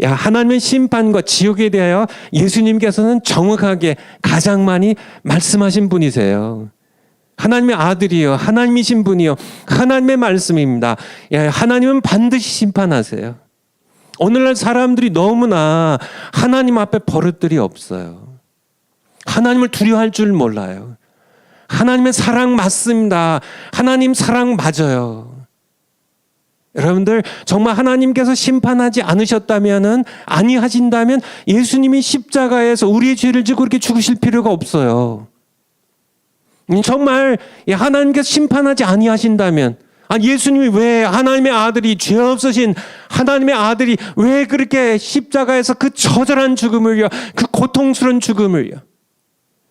하나님의 심판과 지옥에 대하여 예수님께서는 정확하게 가장 많이 말씀하신 분이세요. 하나님의 아들이요, 하나님이신 분이요, 하나님의 말씀입니다. 하나님은 반드시 심판하세요. 오늘날 사람들이 너무나 하나님 앞에 버릇들이 없어요. 하나님을 두려워할 줄 몰라요. 하나님의 사랑 맞습니다. 하나님 사랑 맞아요. 여러분들 정말 하나님께서 심판하지 않으셨다면은 아니하신다면 예수님이 십자가에서 우리의 죄를 지고 그렇게 죽으실 필요가 없어요. 정말 하나님께서 심판하지 아니하신다면 예수님이 왜 하나님의 아들이 죄 없으신 하나님의 아들이 왜 그렇게 십자가에서 그 처절한 죽음을요, 그 고통스러운 죽음을요.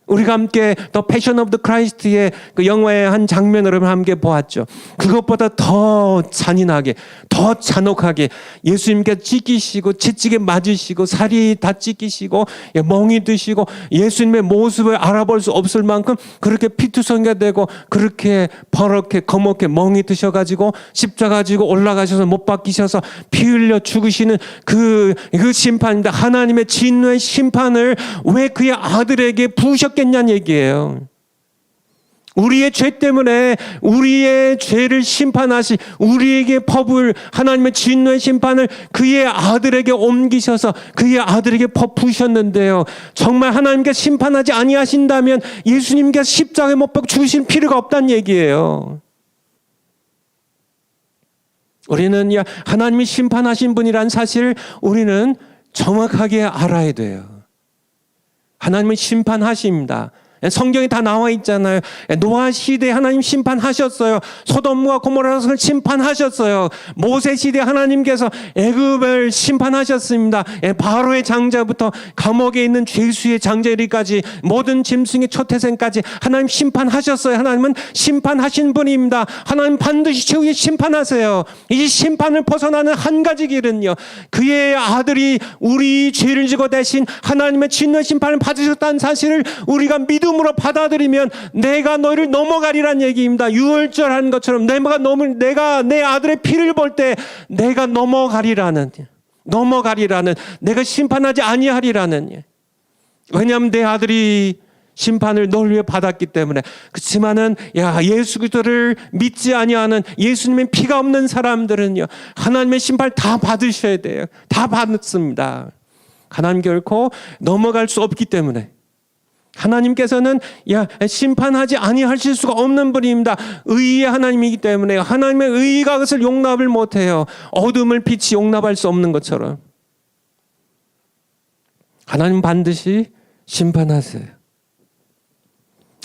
우리가 함께 더 패션 오브 더 크라이스트의 그 영화의 한 장면을 함께 보았죠. 그것보다 더 잔인하게, 더 잔혹하게 예수님께 찢기시고 채찍에 맞으시고 살이 다 찢기시고 멍이 드시고 예수님의 모습을 알아볼 수 없을 만큼 그렇게 피투성이가 되고 그렇게 버럭게 거먹게 멍이 드셔가지고 십자가 지고 올라가셔서 못 박히셔서 피 흘려 죽으시는 그 심판입니다. 하나님의 진노의 심판을 왜 그의 아들에게 부으셨겠냐는 얘기예요. 우리의 죄 때문에 우리의 죄를 심판하시 우리에게 퍼부을 하나님의 진노의 심판을 그의 아들에게 옮기셔서 그의 아들에게 퍼부으셨는데요. 정말 하나님께 심판하지 아니하신다면 예수님께서 십자가에 못 박혀 죽으실 필요가 없다는 얘기예요. 우리는 하나님이 심판하신 분이란 사실을 우리는 정확하게 알아야 돼요. 하나님은 심판하십니다. 성경에 다 나와 있잖아요. 노아 시대에 하나님 심판하셨어요. 소돔과 고모라를 심판하셨어요. 모세 시대에 하나님께서 애굽을 심판하셨습니다. 바로의 장자부터 감옥에 있는 죄수의 장자리까지 모든 짐승의 초태생까지 하나님 심판하셨어요. 하나님은 심판하신 분입니다. 하나님 반드시 최후에 심판하세요. 이 심판을 벗어나는 한 가지 길은요, 그의 아들이 우리 죄를 지고 대신 하나님의 진노의 심판을 받으셨다는 사실을 우리가 믿음으로 받아들이면 내가 너희를 넘어가리란 얘기입니다. 유월절한 것처럼 내가 내 아들의 피를 볼 때 내가 넘어가리라는 내가 심판하지 아니하리라는. 왜냐하면 내 아들이 심판을 널 위해 받았기 때문에. 그렇지만은 예수 그리스도를 믿지 아니하는 예수님의 피가 없는 사람들은요, 하나님의 심판을 다 받으셔야 돼요. 다 받습니다. 하나님 결코 넘어갈 수 없기 때문에. 하나님께서는 심판하지 아니하실 수가 없는 분입니다. 의의 하나님이기 때문에. 하나님의 의의가 그것을 용납을 못해요. 어둠을 빛이 용납할 수 없는 것처럼. 하나님 반드시 심판하세요.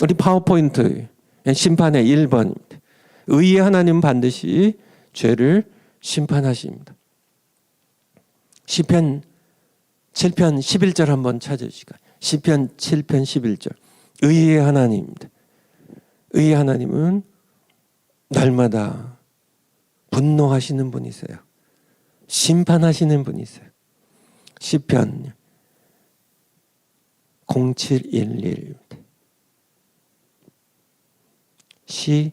우리 파워포인트 심판의 1번입니다. 의의 하나님 반드시 죄를 심판하십니다. 시편 7편 11절 한번 찾으시까. 시편 7편 11절. 의의 하나님입니다. 의의 하나님은 날마다 분노하시는 분이세요. 심판하시는 분이세요. 시편 0711입니다. 시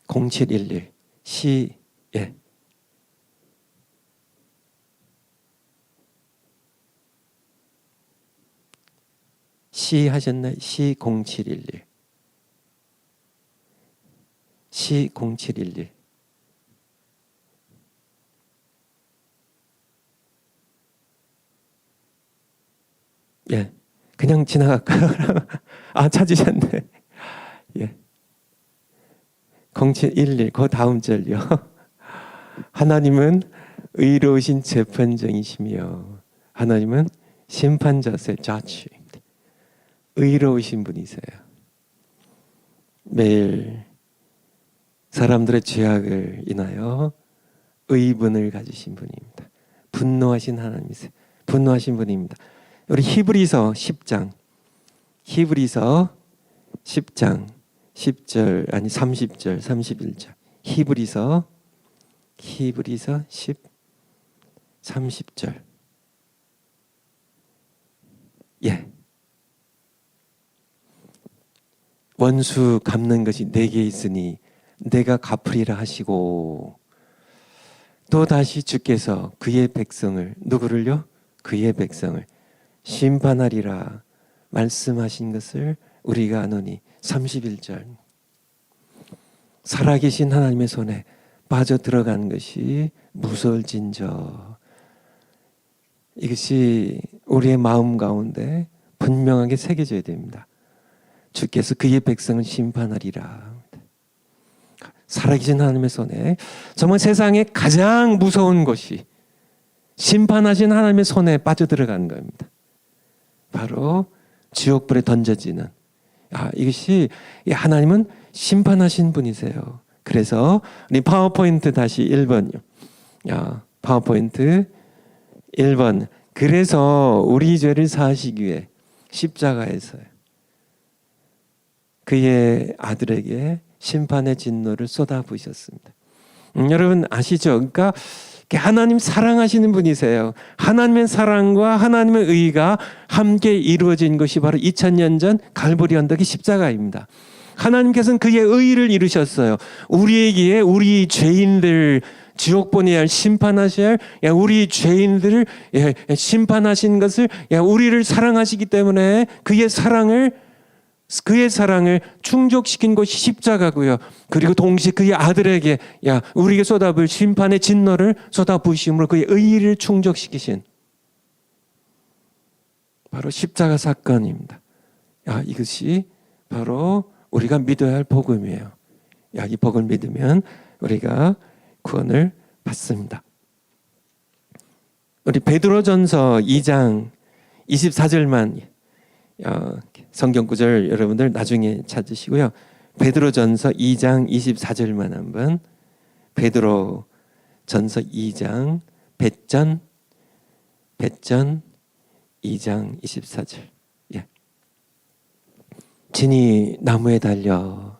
0711. 시 하셨나요? 시 0711. 시 0711. 예. 그냥 지나갈까요? 찾으셨네. 예. 0711. 그 다음 절요. 하나님은 의로우신 재판장이시며 하나님은 심판자세, judge. 의로우신 분이세요. 매일 사람들의 죄악을 인하여 의분을 가지신 분입니다. 분노하신 하나님이세요. 분노하신 분입니다. 우리 히브리서 10장 10절 30절 31절 히브리서 10 30절. 예. 원수 갚는 것이 내게 있으니 내가 갚으리라 하시고 또 다시 주께서 그의 백성을 누구를요? 그의 백성을 심판하리라 말씀하신 것을 우리가 아노니. 31절. 살아계신 하나님의 손에 빠져 들어간 것이 무서울진저. 이것이 우리의 마음 가운데 분명하게 새겨져야 됩니다. 주께서 그의 백성을 심판하리라. 살아계신 하나님의 손에, 정말 세상에 가장 무서운 것이 심판하신 하나님의 손에 빠져들어가는 겁니다. 바로 지옥불에 던져지는. 이것이 하나님은 심판하신 분이세요. 그래서 우리 파워포인트 다시 1번요. 파워포인트 1번. 그래서 우리 죄를 사하시기 위해 십자가에서요, 그의 아들에게 심판의 진노를 쏟아부으셨습니다. 여러분 아시죠? 그러니까 하나님 사랑하시는 분이세요. 하나님의 사랑과 하나님의 의가 함께 이루어진 것이 바로 2000년 전 갈보리 언덕의 십자가입니다. 하나님께서는 그의 의를 이루셨어요. 우리에게 우리 죄인들 지옥 보내야 할, 심판하셔야 할 우리 죄인들을 심판하신 것을, 우리를 사랑하시기 때문에 그의 사랑을 충족시킨 것이 십자가고요. 그리고 동시에 그의 아들에게 우리에게 쏟아부을 심판의 진노를 쏟아부으심으로 그의 의를 충족시키신 바로 십자가 사건입니다. 이것이 바로 우리가 믿어야 할 복음이에요. 이 복음을 믿으면 우리가 구원을 받습니다. 우리 베드로전서 2장 24절만 성경 구절 여러분들 나중에 찾으시고요. 베드로전서 2장 24절만 한번. 베드로전서 2장 배전 2장 24절. 진이 나무에 달려,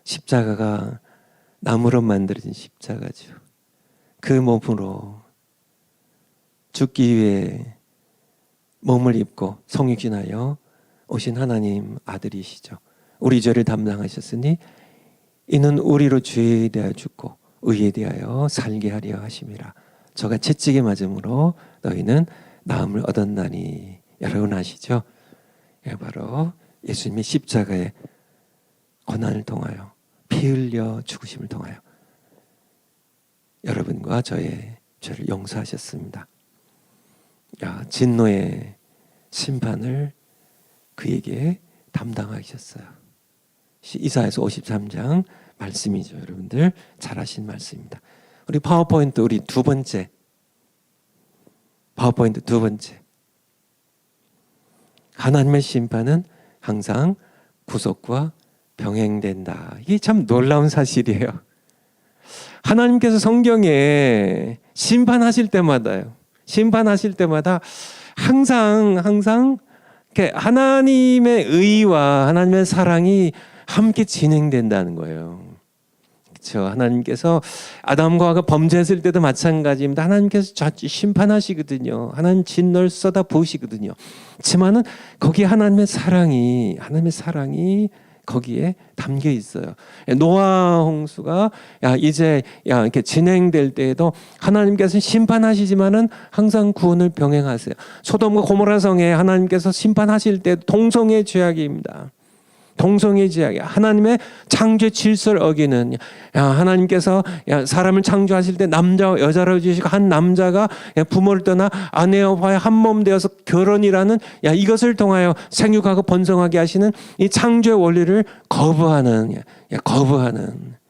십자가가 나무로 만들어진 십자가죠. 그 몸으로 죽기 위해 몸을 입고 성육신하여 오신 하나님 아들이시죠. 우리 죄를 담당하셨으니 이는 우리로 죄에 대하여 죽고 의에 대하여 살게 하려 하심이라. 저가 채찍에 맞음으로 너희는 나음을 얻었나니. 여러분 아시죠? 바로 예수님의 십자가의 고난을 통하여 피 흘려 죽으심을 통하여 여러분과 저의 죄를 용서하셨습니다. 진노의 심판을 그에게 담당하셨어요. 이사야서 53장 말씀이죠. 여러분들 잘 아신 말씀입니다. 우리 파워포인트 우리 두 번째. 하나님의 심판은 항상 구속과 병행된다. 이게 참 놀라운 사실이에요. 하나님께서 성경에 심판하실 때마다 항상 하나님의 의와 하나님의 사랑이 함께 진행된다는 거예요. 그렇죠? 하나님께서 아담과 하와가 범죄했을 때도 마찬가지입니다. 하나님께서 심판하시거든요. 하나님 진노를 쏟아 부으시거든요. 그렇지만은 거기에 하나님의 사랑이 거기에 담겨 있어요. 노아 홍수가 이제 이렇게 진행될 때에도 하나님께서 심판하시지만은 항상 구원을 병행하세요. 소돔과 고모라 성에 하나님께서 심판하실 때 동성애 죄악입니다. 동성애 죄악이 하나님의 창조 질서를 어기는 하나님께서 사람을 창조하실 때 남자와 여자로 지으시고 한 남자가 부모를 떠나 아내와 한 몸 되어서 결혼이라는 이것을 통하여 생육하고 번성하게 하시는 이 창조의 원리를 거부하는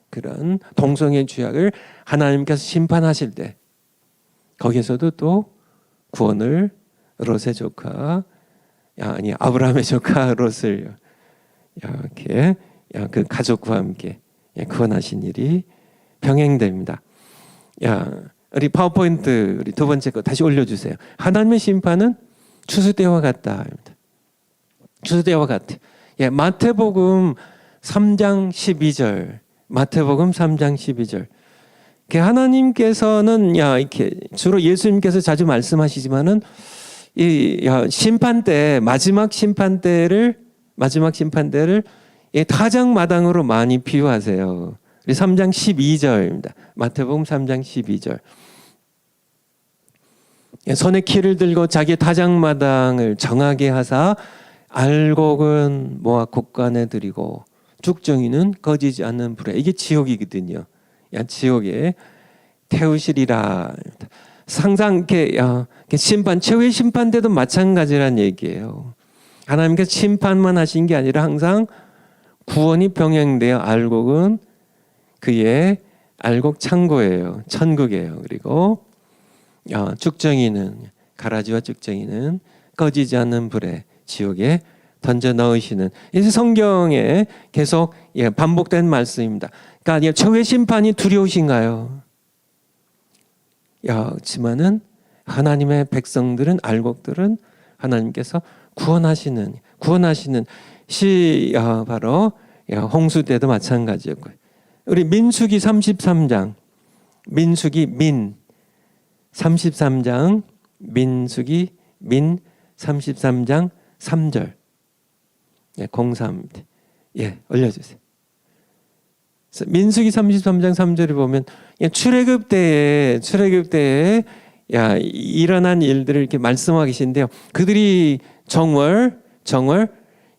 그런 동성애 죄악을 하나님께서 심판하실 때 거기에서도 또 구원을 롯의 조카 아브라함의 조카 롯을 이렇게 그 가족과 함께 구원하신 일이 병행됩니다. 우리 파워포인트 우리 두 번째 거 다시 올려주세요. 하나님의 심판은 추수때와 같다. 추수때와 같아. 마태복음 3장 12절. 마태복음 3장 12절. 하나님께서는 이렇게 주로 예수님께서 자주 말씀하시지만은 이 심판 때 마지막 심판 때를 타작마당으로 많이 비유하세요. 3장 12절입니다. 마태복음 3장 12절. 손에 키를 들고 자기의 타작마당을 정하게 하사 알곡은 모아 곳간에 들이고 죽정이는 꺼지지 않는 불에. 이게 지옥이거든요. 지옥에 태우시리라. 항상 이렇게 심판, 최후의 심판 때도 마찬가지란 얘기예요. 하나님께서 심판만 하신 게 아니라 항상 구원이 병행되어 알곡은 그의 알곡 창고예요. 천국이에요. 그리고 죽정이는 가라지와 죽정이는 꺼지지 않는 불에 지옥에 던져 넣으시는 이 성경에 계속 반복된 말씀입니다. 그러니까 최후의 심판이 두려우신가요? 그렇지만은 하나님의 백성들은 알곡들은 하나님께서 구원하시는 시 바로 홍수 때도 마찬가지였고요. 우리 민수기 33장 민수기 33장 3절 03 올려주세요. 민수기 33장 3절에 보면 출애굽 때에 일어난 일들을 이렇게 말씀하고 계신데요. 그들이 정월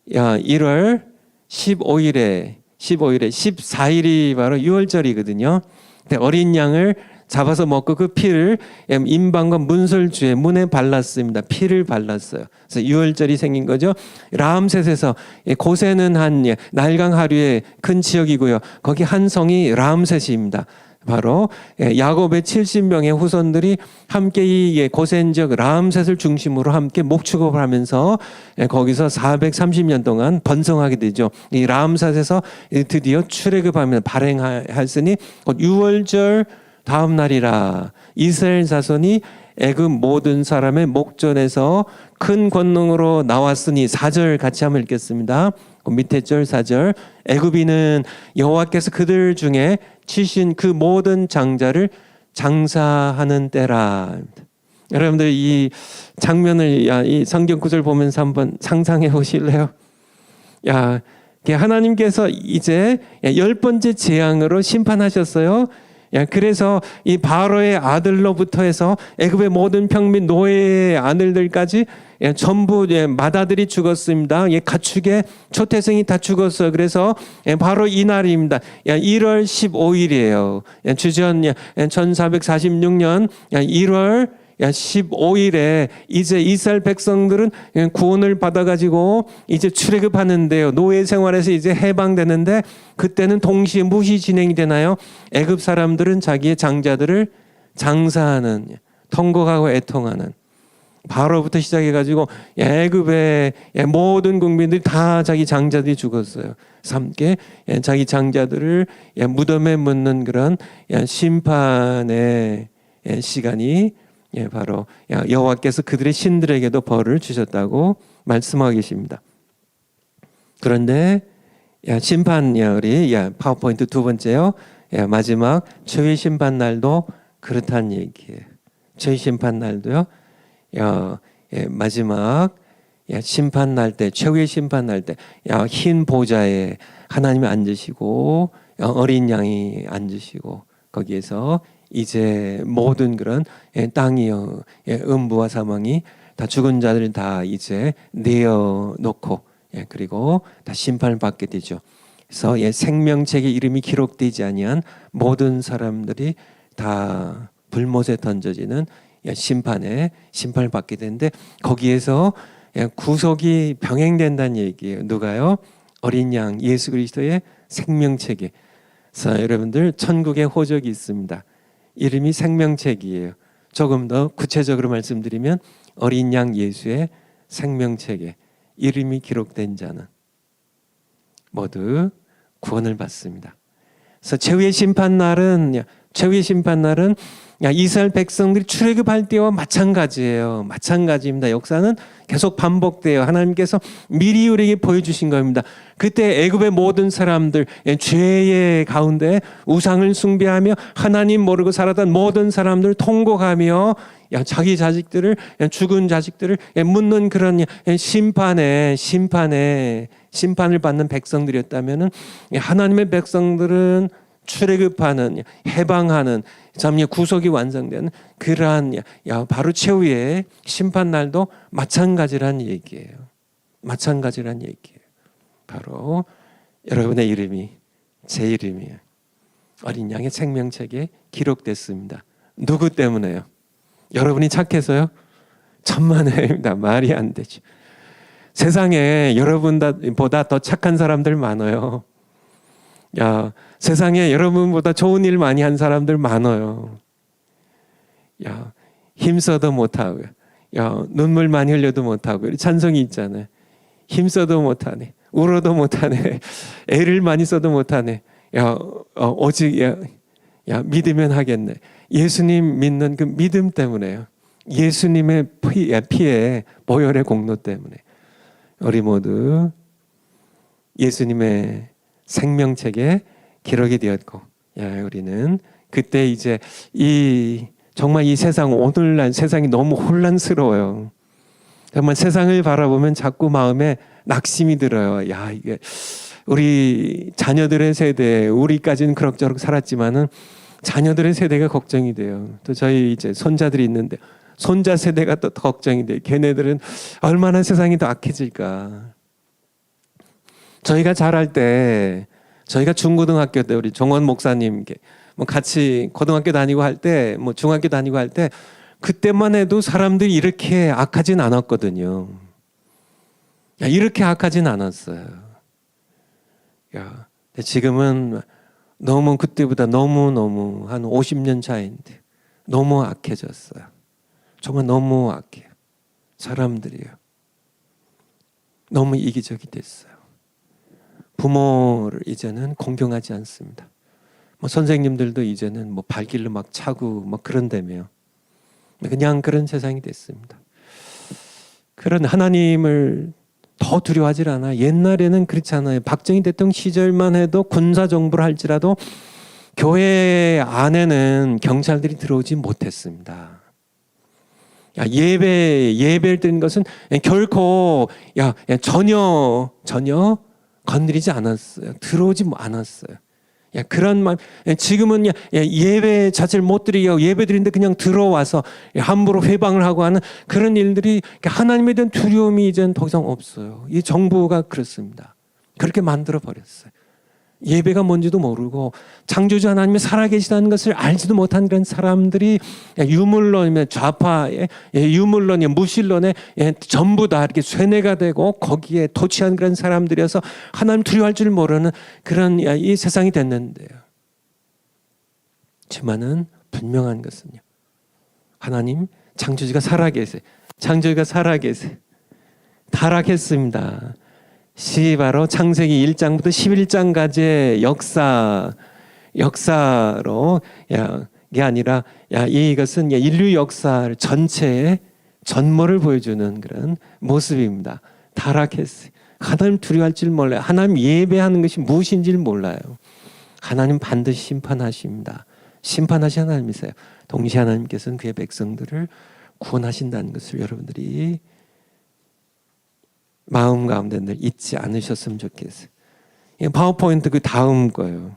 1월 15일에 14일이 바로 유월절이거든요. 근데 어린 양을 잡아서 먹고 그 피를 임방과 문설주에 문에 발랐습니다. 피를 발랐어요. 그래서 유월절이 생긴 거죠. 라암셋에서 고센은 한 날강 하류의 큰 지역이고요. 거기 한 성이 라암셋입니다. 바로 야곱의 70명의 후손들이 함께 이 고센 지역 라암셋을 중심으로 함께 목축업을 하면서 거기서 430년 동안 번성하게 되죠. 이 라암셋에서 드디어 출애굽하면 발행하였으니 곧 유월절 다음 날이라 이스라엘 자손이 애굽 모든 사람의 목전에서 큰 권능으로 나왔으니 4절 같이 한번 읽겠습니다. 밑에 절 4절 애굽인은 여호와께서 그들 중에 치신 그 모든 장자를 장사하는 때라. 여러분들 이 장면을 이 성경 구절 보면서 한번 상상해 보실래요? 하나님께서 이제 10번째 재앙으로 심판하셨어요. 그래서 이 바로의 아들로부터 해서 애굽의 모든 평민 노예의 아들들까지 전부 맏아들이 죽었습니다. 가축의 초태생이 다 죽었어요. 그래서 바로 이날입니다. 1월 15일이에요. 주전 1446년 1월 15일에 이제 이스라엘 백성들은 구원을 받아가지고 이제 출애굽하는데요. 노예 생활에서 이제 해방되는데 그때는 동시에 무엇이 진행이 되나요? 애굽 사람들은 자기의 장자들을 장사하는, 통곡하고 애통하는, 바로부터 시작해가지고 애굽의 모든 국민들이 다 자기 장자들이 죽었어요. 함께 자기 장자들을 무덤에 묻는 그런 심판의 시간이 바로 여호와께서 그들의 신들에게도 벌을 주셨다고 말씀하고 계십니다. 그런데 심판열이 파워포인트 두 번째요. 마지막 최후의 심판 날도 그렇다는 얘기예요. 최후의 심판 날도요. 마지막 심판 날 때, 최후의 심판 날 때 흰 보좌에 하나님이 앉으시고 어린 양이 앉으시고 거기에서 이제 모든 그런 땅이요, 음부와 사망이 다 죽은 자들을 다 이제 내어놓고 그리고 다 심판을 받게 되죠. 그래서 생명책에 이름이 기록되지 아니한 모든 사람들이 다 불못에 던져지는 심판을 받게 되는데 거기에서 구속이 병행된다는 얘기예요. 누가요? 어린 양 예수 그리스도의 생명책에. 그래서 여러분들 천국에 호적이 있습니다. 이름이 생명책이에요. 조금 더 구체적으로 말씀드리면 어린 양 예수의 생명책에 이름이 기록된 자는 모두 구원을 받습니다. 그래서 최후의 심판날은 이스라엘 백성들이 출애굽할 때와 마찬가지예요. 마찬가지입니다. 역사는 계속 반복돼요. 하나님께서 미리 우리에게 보여주신 겁니다. 그때 애굽의 모든 사람들, 죄의 가운데 우상을 숭배하며 하나님 모르고 살았던 모든 사람들을 통곡하며 자기 자식들을, 죽은 자식들을 묻는 그런 심판을 받는 백성들이었다면 하나님의 백성들은 출애굽하는, 해방하는, 구속이 완성되는 그러한 바로 최후의 심판날도 마찬가지란 얘기예요. 마찬가지란 얘기예요. 바로 여러분의 이름이 제 이름이에요. 어린 양의 생명책에 기록됐습니다. 누구 때문에요? 여러분이 착해서요? 천만에입니다. 말이 안 되죠. 세상에 여러분보다 더 착한 사람들 많아요. 세상에 여러분보다 좋은 일 많이 한 사람들 많아요. 힘써도 못하고, 눈물 많이 흘려도 못하고, 찬성이 있잖아요. 힘써도 못하네, 울어도 못하네, 애를 많이 써도 못하네. 오직 믿으면 하겠네. 예수님 믿는 그 믿음 때문에요. 예수님의 피의 보혈의 공로 때문에 우리 모두 예수님의 생명책에 기록이 되었고, 우리는 그때 이제 정말 이 세상, 오늘날 세상이 너무 혼란스러워요. 정말 세상을 바라보면 자꾸 마음에 낙심이 들어요. 이게 우리 자녀들의 세대, 우리까지는 그럭저럭 살았지만은 자녀들의 세대가 걱정이 돼요. 또 저희 이제 손자들이 있는데 손자 세대가 또 걱정이 돼요. 걔네들은 얼마나 세상이 더 악해질까. 저희가 자랄 때, 저희가 중고등학교 때 우리 정원 목사님 같이 고등학교 다니고 할 때, 중학교 다니고 할 때 그때만 해도 사람들이 이렇게 악하진 않았거든요. 이렇게 악하진 않았어요. 근데 지금은 너무 그때보다 너무 한 50년 차이인데 너무 악해졌어요. 정말 너무 악해요. 사람들이요. 너무 이기적이 됐어요. 부모를 이제는 공경하지 않습니다. 선생님들도 이제는 발길로 막 차고 그런다며요. 그냥 그런 세상이 됐습니다. 그런 하나님을 더 두려워하지 않아. 옛날에는 그렇지 않아요. 박정희 대통령 시절만 해도 군사정부를 할지라도 교회 안에는 경찰들이 들어오지 못했습니다. 예배를 드리는 것은 결코 전혀 건드리지 않았어요. 들어오지 않았어요. 그런 마음. 지금은 예배 자체를 못 드리고 예배 드리는데 그냥 들어와서 함부로 회방을 하고 하는 그런 일들이 하나님에 대한 두려움이 이제는 더 이상 없어요. 이 정부가 그렇습니다. 그렇게 만들어 버렸어요. 예배가 뭔지도 모르고 창조주 하나님이 살아계시다는 것을 알지도 못한 그런 사람들이 유물론이면 좌파의 유물론이 무신론에 전부 다 이렇게 쇠뇌가 되고 거기에 도취한 그런 사람들이어서 하나님 두려워할 줄 모르는 그런 이 세상이 됐는데요. 하지만은 분명한 것은요, 하나님 창조주가 살아계세요. 창조주가 살아계세요. 타락했습니다. 바로 창세기 1장부터 11장까지의 역사로 이게 아니라 이것은 인류 역사 전체의 전모를 보여주는 그런 모습입니다. 타락했어요. 하나님 두려워할 줄 몰라요. 하나님 예배하는 것이 무엇인지 몰라요. 하나님 반드시 심판하십니다. 심판하신 하나님이세요. 동시에 하나님께서는 그의 백성들을 구원하신다는 것을 여러분들이 마음 가운데 늘 잊지 않으셨으면 좋겠어요. 파워포인트 그 다음 거예요.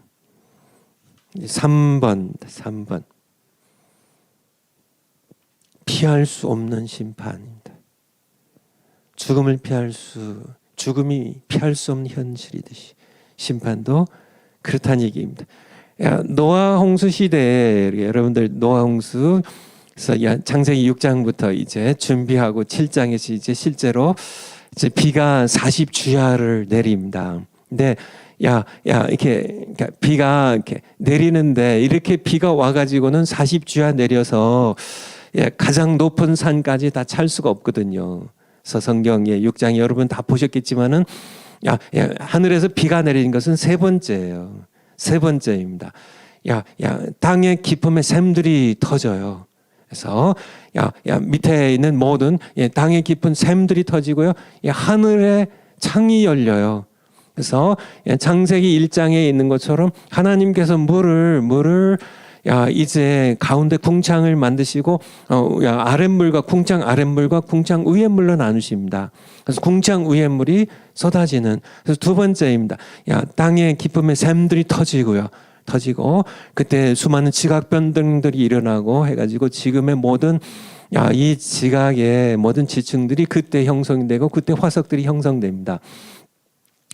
3번. 피할 수 없는 심판입니다. 죽음이 피할 수 없는 현실이듯이 심판도 그렇다는 얘기입니다. 노아 홍수 시대에 여러분들 노아 홍수 창세기 6장부터 이제 준비하고 7장에서 이제 실제로 이제 비가 40주야를 내립니다. 근데 이렇게 비가 이렇게 내리는데 이렇게 비가 와가지고는 40주야 내려서 가장 높은 산까지 다 찰 수가 없거든요. 그래서 성경의 6장 여러분 다 보셨겠지만은 하늘에서 비가 내리는 것은 세 번째예요. 세 번째입니다. 땅의 깊음에 샘들이 터져요. 그래서 밑에 있는 모든 땅의 깊은 샘들이 터지고요. 하늘에 창이 열려요. 그래서 창세기 1장에 있는 것처럼 하나님께서 물을 이제 가운데 궁창을 만드시고 아랫물과 궁창 위의 물로 나누십니다. 그래서 궁창 위의 물이 쏟아지는. 그래서 두 번째입니다. 땅의 깊음에 샘들이 터지고 그때 수많은 지각 변동들이 일어나고 해가지고 지금의 모든 이 지각의 모든 지층들이 그때 형성되고 그때 화석들이 형성됩니다.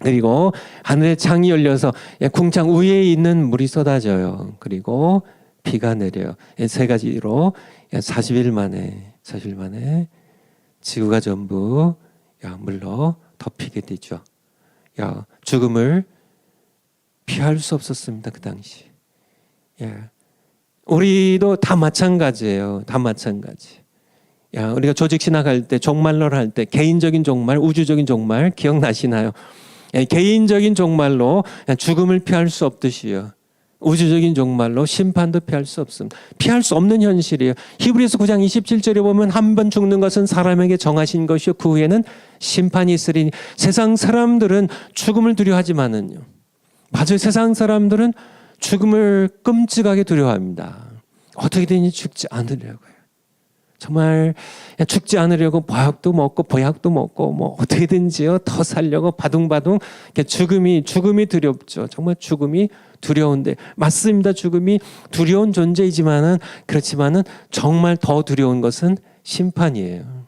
그리고 하늘에 창이 열려서 궁창 위에 있는 물이 쏟아져요. 그리고 비가 내려요. 세 가지로 40일 만에 지구가 전부 물로 덮이게 되죠. 죽음을 피할 수 없었습니다. 그 당시. 우리도 다 마찬가지예요. 다 마찬가지. 우리가 조직 신학할 때 종말론을 할 때 개인적인 종말, 우주적인 종말 기억나시나요? 개인적인 종말로 죽음을 피할 수 없듯이요. 우주적인 종말로 심판도 피할 수 없습니다. 피할 수 없는 현실이에요. 히브리서 9장 27절에 보면 한 번 죽는 것은 사람에게 정하신 것이요 그 후에는 심판이 있으리니. 세상 사람들은 죽음을 두려워하지만은요. 맞아요. 세상 사람들은 죽음을 끔찍하게 두려워합니다. 어떻게든지 죽지 않으려고요. 정말 죽지 않으려고 보약도 먹고 뭐 어떻게든지요 더 살려고 바둥바둥. 죽음이 두렵죠. 정말 죽음이 두려운데 맞습니다. 죽음이 두려운 존재이지만은 그렇지만은 정말 더 두려운 것은 심판이에요.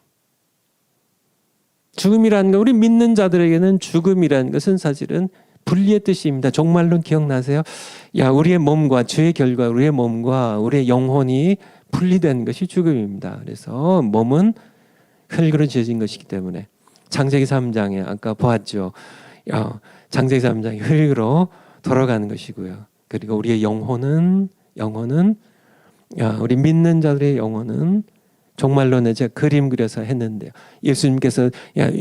죽음이라는 거 우리 믿는 자들에게는 죽음이라는 것은 사실은 분리의 뜻입니다. 종말론 기억나세요? 우리의 몸과 죄의 결과 우리의 몸과 우리의 영혼이 분리된 것이 죽음입니다. 그래서 몸은 흙으로 지어진 것이기 때문에 창세기 3장에 아까 보았죠. 창세기 3장이 흙으로 돌아가는 것이고요. 그리고 우리의 영혼은 우리 믿는 자들의 영혼은 종말론에 제가 그림 그려서 했는데요. 예수님께서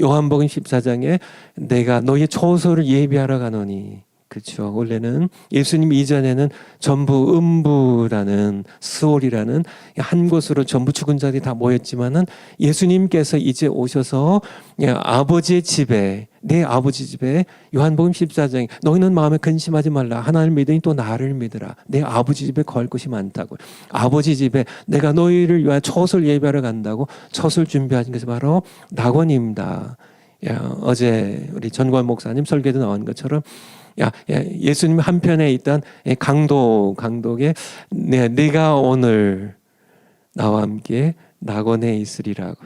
요한복음 14장에 내가 너의 초소를 예비하러 가노니. 그렇죠. 원래는 예수님 이전에는 전부 음부라는 스올이라는 한 곳으로 전부 죽은 자들이 다 모였지만은 예수님께서 이제 오셔서 아버지의 집에 내 아버지 집에 요한복음 14장에 너희는 마음에 근심하지 말라. 하나님을 믿으니 또 나를 믿으라. 내 아버지 집에 거할 곳이 많다고. 아버지 집에 내가 너희를 위하여 처소를 예비하러 간다고. 처소를 준비하신 것이 바로 낙원입니다. 어제 우리 전관 목사님 설교도 나온 것처럼 예수님 한편에 있던 강독에 내가 오늘 나와 함께 낙원에 있으리라고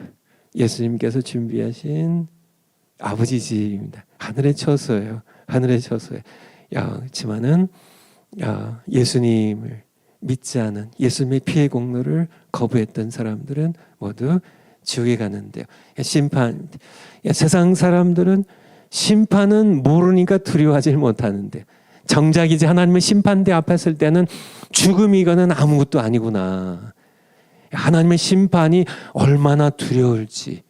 예수님께서 준비하신 아버지 집입니다. 하늘의 처소예요. 하늘의 처소에. 그렇지만은 예수님을 믿지 않은 예수님의 피의 공로를 거부했던 사람들은 모두 지옥에 가는데요. 심판. 세상 사람들은 심판은 모르니까 두려워하지 못하는데 정작이지 하나님의 심판대 앞에 설 때는 죽음이거는 아무것도 아니구나. 하나님의 심판이 얼마나 두려울지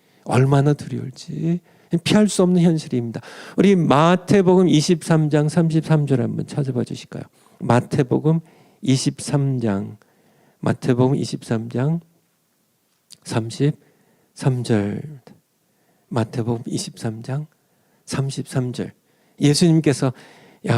피할 수 없는 현실입니다. 우리 마태복음 23장 33절 한번 찾아봐 주실까요? 마태복음 23장 33절 마태복음 23장 33절 예수님께서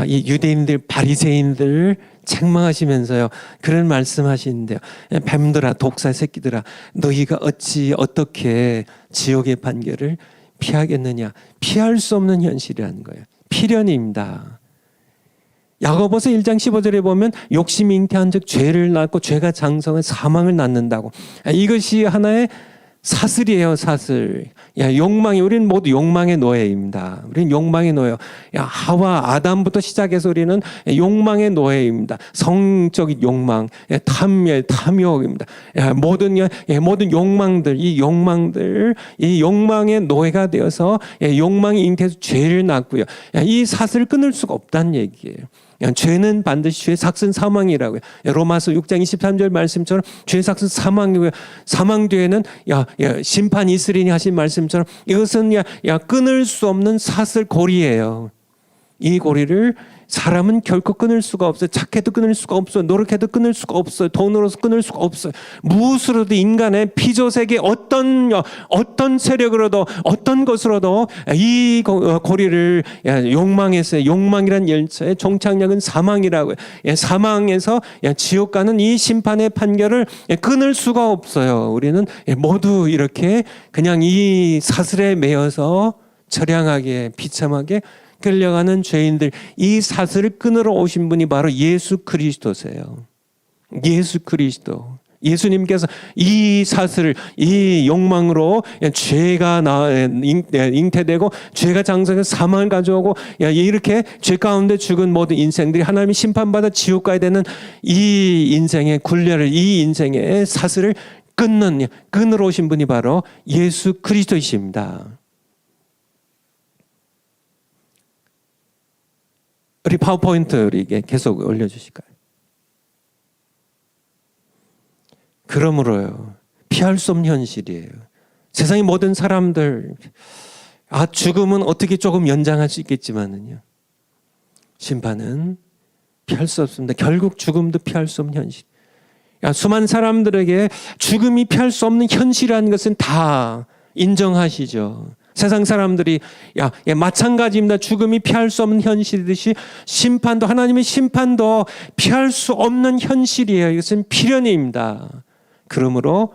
이 유대인들 바리새인들을 책망하시면서요 그런 말씀하시는데요. 뱀들아 독사 새끼들아 너희가 어떻게 지옥의 판결을 피하겠느냐. 피할 수 없는 현실이라는 거예요. 필연입니다. 야고보서 1장 15절에 보면 욕심이 잉태한 즉 죄를 낳고 죄가 장성한 사망을 낳는다고. 이것이 하나의 사슬이에요. 사슬. 욕망이 우리는 모두 욕망의 노예입니다. 우리는 욕망의 노예요. 하와 아담부터 시작해서 우리는 욕망의 노예입니다. 성적인 욕망, 탐욕입니다. 모든 욕망들, 이 욕망의 노예가 되어서 욕망이 잉태해서 죄를 낳고요. 이 사슬을 끊을 수가 없다는 얘기예요. 죄는 반드시 죄의 삭은 사망이라고요. 로마서 6장 23절 말씀처럼 죄의 삭은 사망이고요. 사망 뒤에는 심판이 있으리니 하신 말씀처럼 이것은 끊을 수 없는 사슬 고리예요. 이 고리를 사람은 결코 끊을 수가 없어요. 착해도 끊을 수가 없어요. 노력해도 끊을 수가 없어요. 돈으로서 끊을 수가 없어요. 무엇으로도 인간의 피조세계 어떤 세력으로도 어떤 것으로도 이 고리를 욕망에서 욕망이란 열차의 종착역은 사망이라고요. 사망에서 지옥 가는 이 심판의 판결을 끊을 수가 없어요. 우리는 모두 이렇게 그냥 이 사슬에 매여서 처량하게 비참하게 끌려가는 죄인들, 이 사슬을 끊으러 오신 분이 바로 예수 그리스도세요. 예수 그리스도. 예수님께서 이 사슬을 이 욕망으로 죄가 잉태되고 죄가 장성해서 사망을 가져오고 이렇게 죄 가운데 죽은 모든 인생들이 하나님의 심판받아 지옥 가야 되는 이 인생의 굴레를 이 인생의 사슬을 끊으러 오신 분이 바로 예수 그리스도이십니다. 우리 파워포인트 우리에게 계속 올려주실까요? 그러므로요. 피할 수 없는 현실이에요. 세상의 모든 사람들 죽음은 어떻게 조금 연장할 수 있겠지만은요. 심판은 피할 수 없습니다. 결국 죽음도 피할 수 없는 현실. 수많은 사람들에게 죽음이 피할 수 없는 현실이라는 것은 다 인정하시죠. 세상 사람들이 마찬가지입니다. 죽음이 피할 수 없는 현실이듯이 심판도 하나님의 심판도 피할 수 없는 현실이에요. 이것은 필연입니다. 그러므로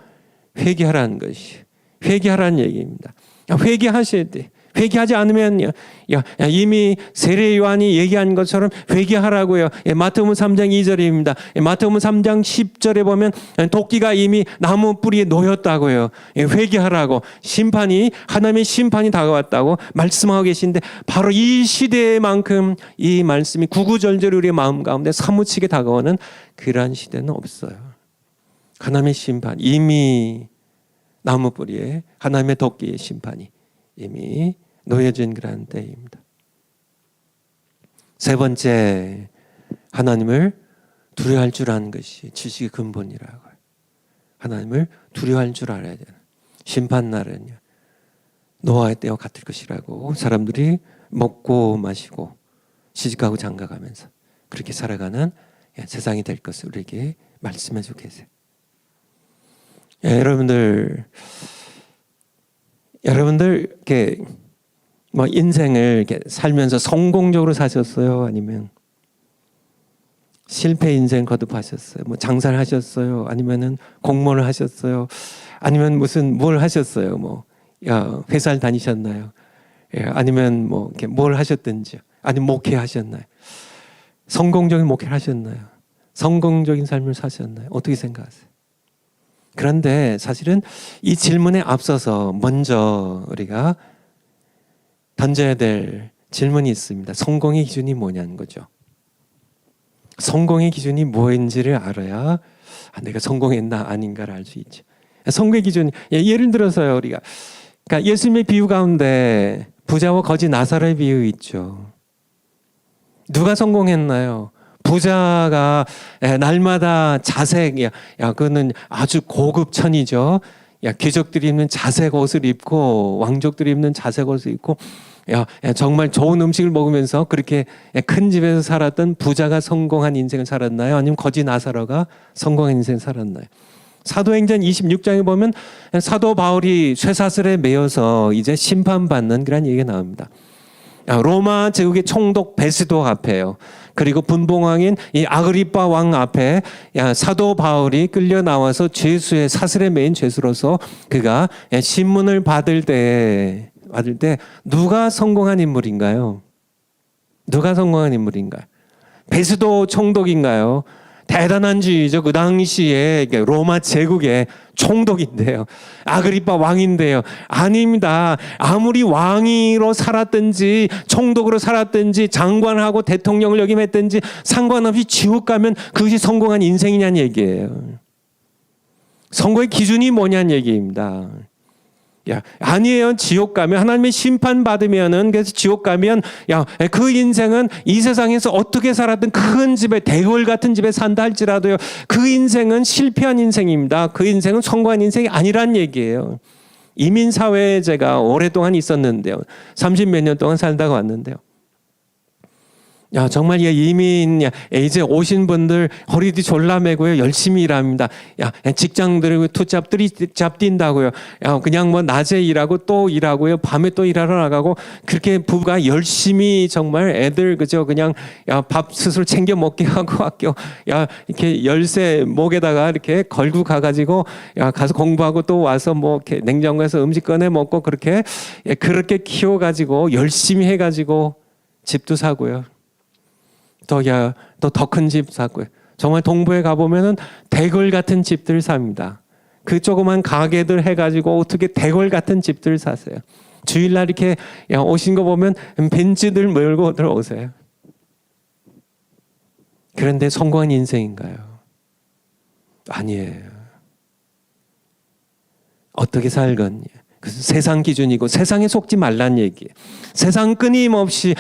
회개하라는 것이 회개하라는 얘기입니다. 회개하셔야 돼. 회개하지 않으면요. 이미 세례 요한이 얘기한 것처럼 회개하라고요. 마태복음 3장 2절입니다. 마태복음 3장 10절에 보면 도끼가 이미 나무 뿌리에 놓였다고요. 회개하라고 심판이 하나님의 심판이 다가왔다고 말씀하고 계신데 바로 이 시대만큼 이 말씀이 구구절절 우리의 마음 가운데 사무치게 다가오는 그러한 시대는 없어요. 하나님의 심판 이미 나무 뿌리에 하나님의 도끼의 심판이 이미 놓여진 그런 때입니다. 세 번째, 하나님을 두려워할 줄 아는 것이 지식의 근본이라고요. 하나님을 두려워할 줄 알아야 되는 심판날은요. 노아의 때와 같을 것이라고 사람들이 먹고 마시고 시집가고 장가가면서 그렇게 살아가는 세상이 될 것을 우리에게 말씀해 주고 계세요. 여러분들 이렇게 인생을 이렇게 살면서 성공적으로 사셨어요? 아니면 실패 인생 거듭하셨어요? 장사를 하셨어요? 아니면은 공무원을 하셨어요? 아니면 뭘 하셨어요? 회사를 다니셨나요? 아니면 이렇게 뭘 하셨든지요? 아니면 목회하셨나요? 성공적인 목회를 하셨나요? 성공적인 삶을 사셨나요? 어떻게 생각하세요? 그런데 사실은 이 질문에 앞서서 먼저 우리가 던져야 될 질문이 있습니다. 성공의 기준이 뭐냐는 거죠. 성공의 기준이 뭐인지를 알아야 내가 성공했나 아닌가를 알 수 있죠. 성공의 기준, 예를 들어서요, 우리가 그러니까 예수님의 비유 가운데 부자와 거지 나사로의 비유 있죠. 누가 성공했나요? 부자가 날마다 자색, 그거는 아주 고급 천이죠. 귀족들이 입는 자색 옷을 입고 왕족들이 입는 자색 옷을 입고 정말 좋은 음식을 먹으면서 그렇게 큰 집에서 살았던 부자가 성공한 인생을 살았나요? 아니면 거지 나사로가 성공한 인생을 살았나요? 사도행전 26장에 보면 사도 바울이 쇠사슬에 매여서 이제 심판받는 그런 얘기가 나옵니다. 로마 제국의 총독 베스도 앞에요. 그리고 분봉왕인 이 아그리빠 왕 앞에 사도 바울이 끌려 나와서 죄수의 사슬에 매인 죄수로서 그가 신문을 받을 때 누가 성공한 인물인가요? 누가 성공한 인물인가요? 베스도 총독인가요? 대단한 주의죠. 그 당시에 로마 제국의 총독인데요. 아그리빠 왕인데요. 아닙니다. 아무리 왕으로 살았든지 총독으로 살았든지 장관하고 대통령을 역임했든지 상관없이 지옥 가면 그것이 성공한 인생이냐는 얘기예요. 성공의 기준이 뭐냐는 얘기입니다. 아니에요. 지옥 가면 하나님의 심판 받으면은 그래서 지옥 가면 그 인생은 이 세상에서 어떻게 살았든 큰 집에 대궐 같은 집에 산다 할지라도요. 그 인생은 실패한 인생입니다. 그 인생은 성공한 인생이 아니란 얘기예요. 이민 사회에 제가 오랫동안 있었는데요. 30몇 년 동안 살다가 왔는데요. 정말 이민 이제 오신 분들 허리도 졸라매고요. 열심히 일합니다. 직장들을 투잡들이 잡뛴다고요. 그냥 뭐 낮에 일하고 또 일하고요. 밤에 또 일하러 나가고 그렇게 부부가 열심히 정말 애들 그죠 그냥 밥 스스로 챙겨 먹게 하고 학교 이렇게 열쇠 목에다가 이렇게 걸고 가가지고 가서 공부하고 또 와서 뭐 이렇게 냉장고에서 음식 꺼내 먹고 그렇게 키워가지고 열심히 해가지고 집도 사고요. 또 더 큰 집 사고요. 정말 동부에 가보면은 대궐 같은 집들을 삽니다. 그 조그만 가게들 해가지고 어떻게 대궐 같은 집들을 사세요. 주일날 이렇게 오신 거 보면 벤츠들 몰고 들어오세요. 그런데 성공한 인생인가요? 아니에요. 어떻게 살건 세상 기준이고 세상에 속지 말란 얘기예요. 세상 끊임없이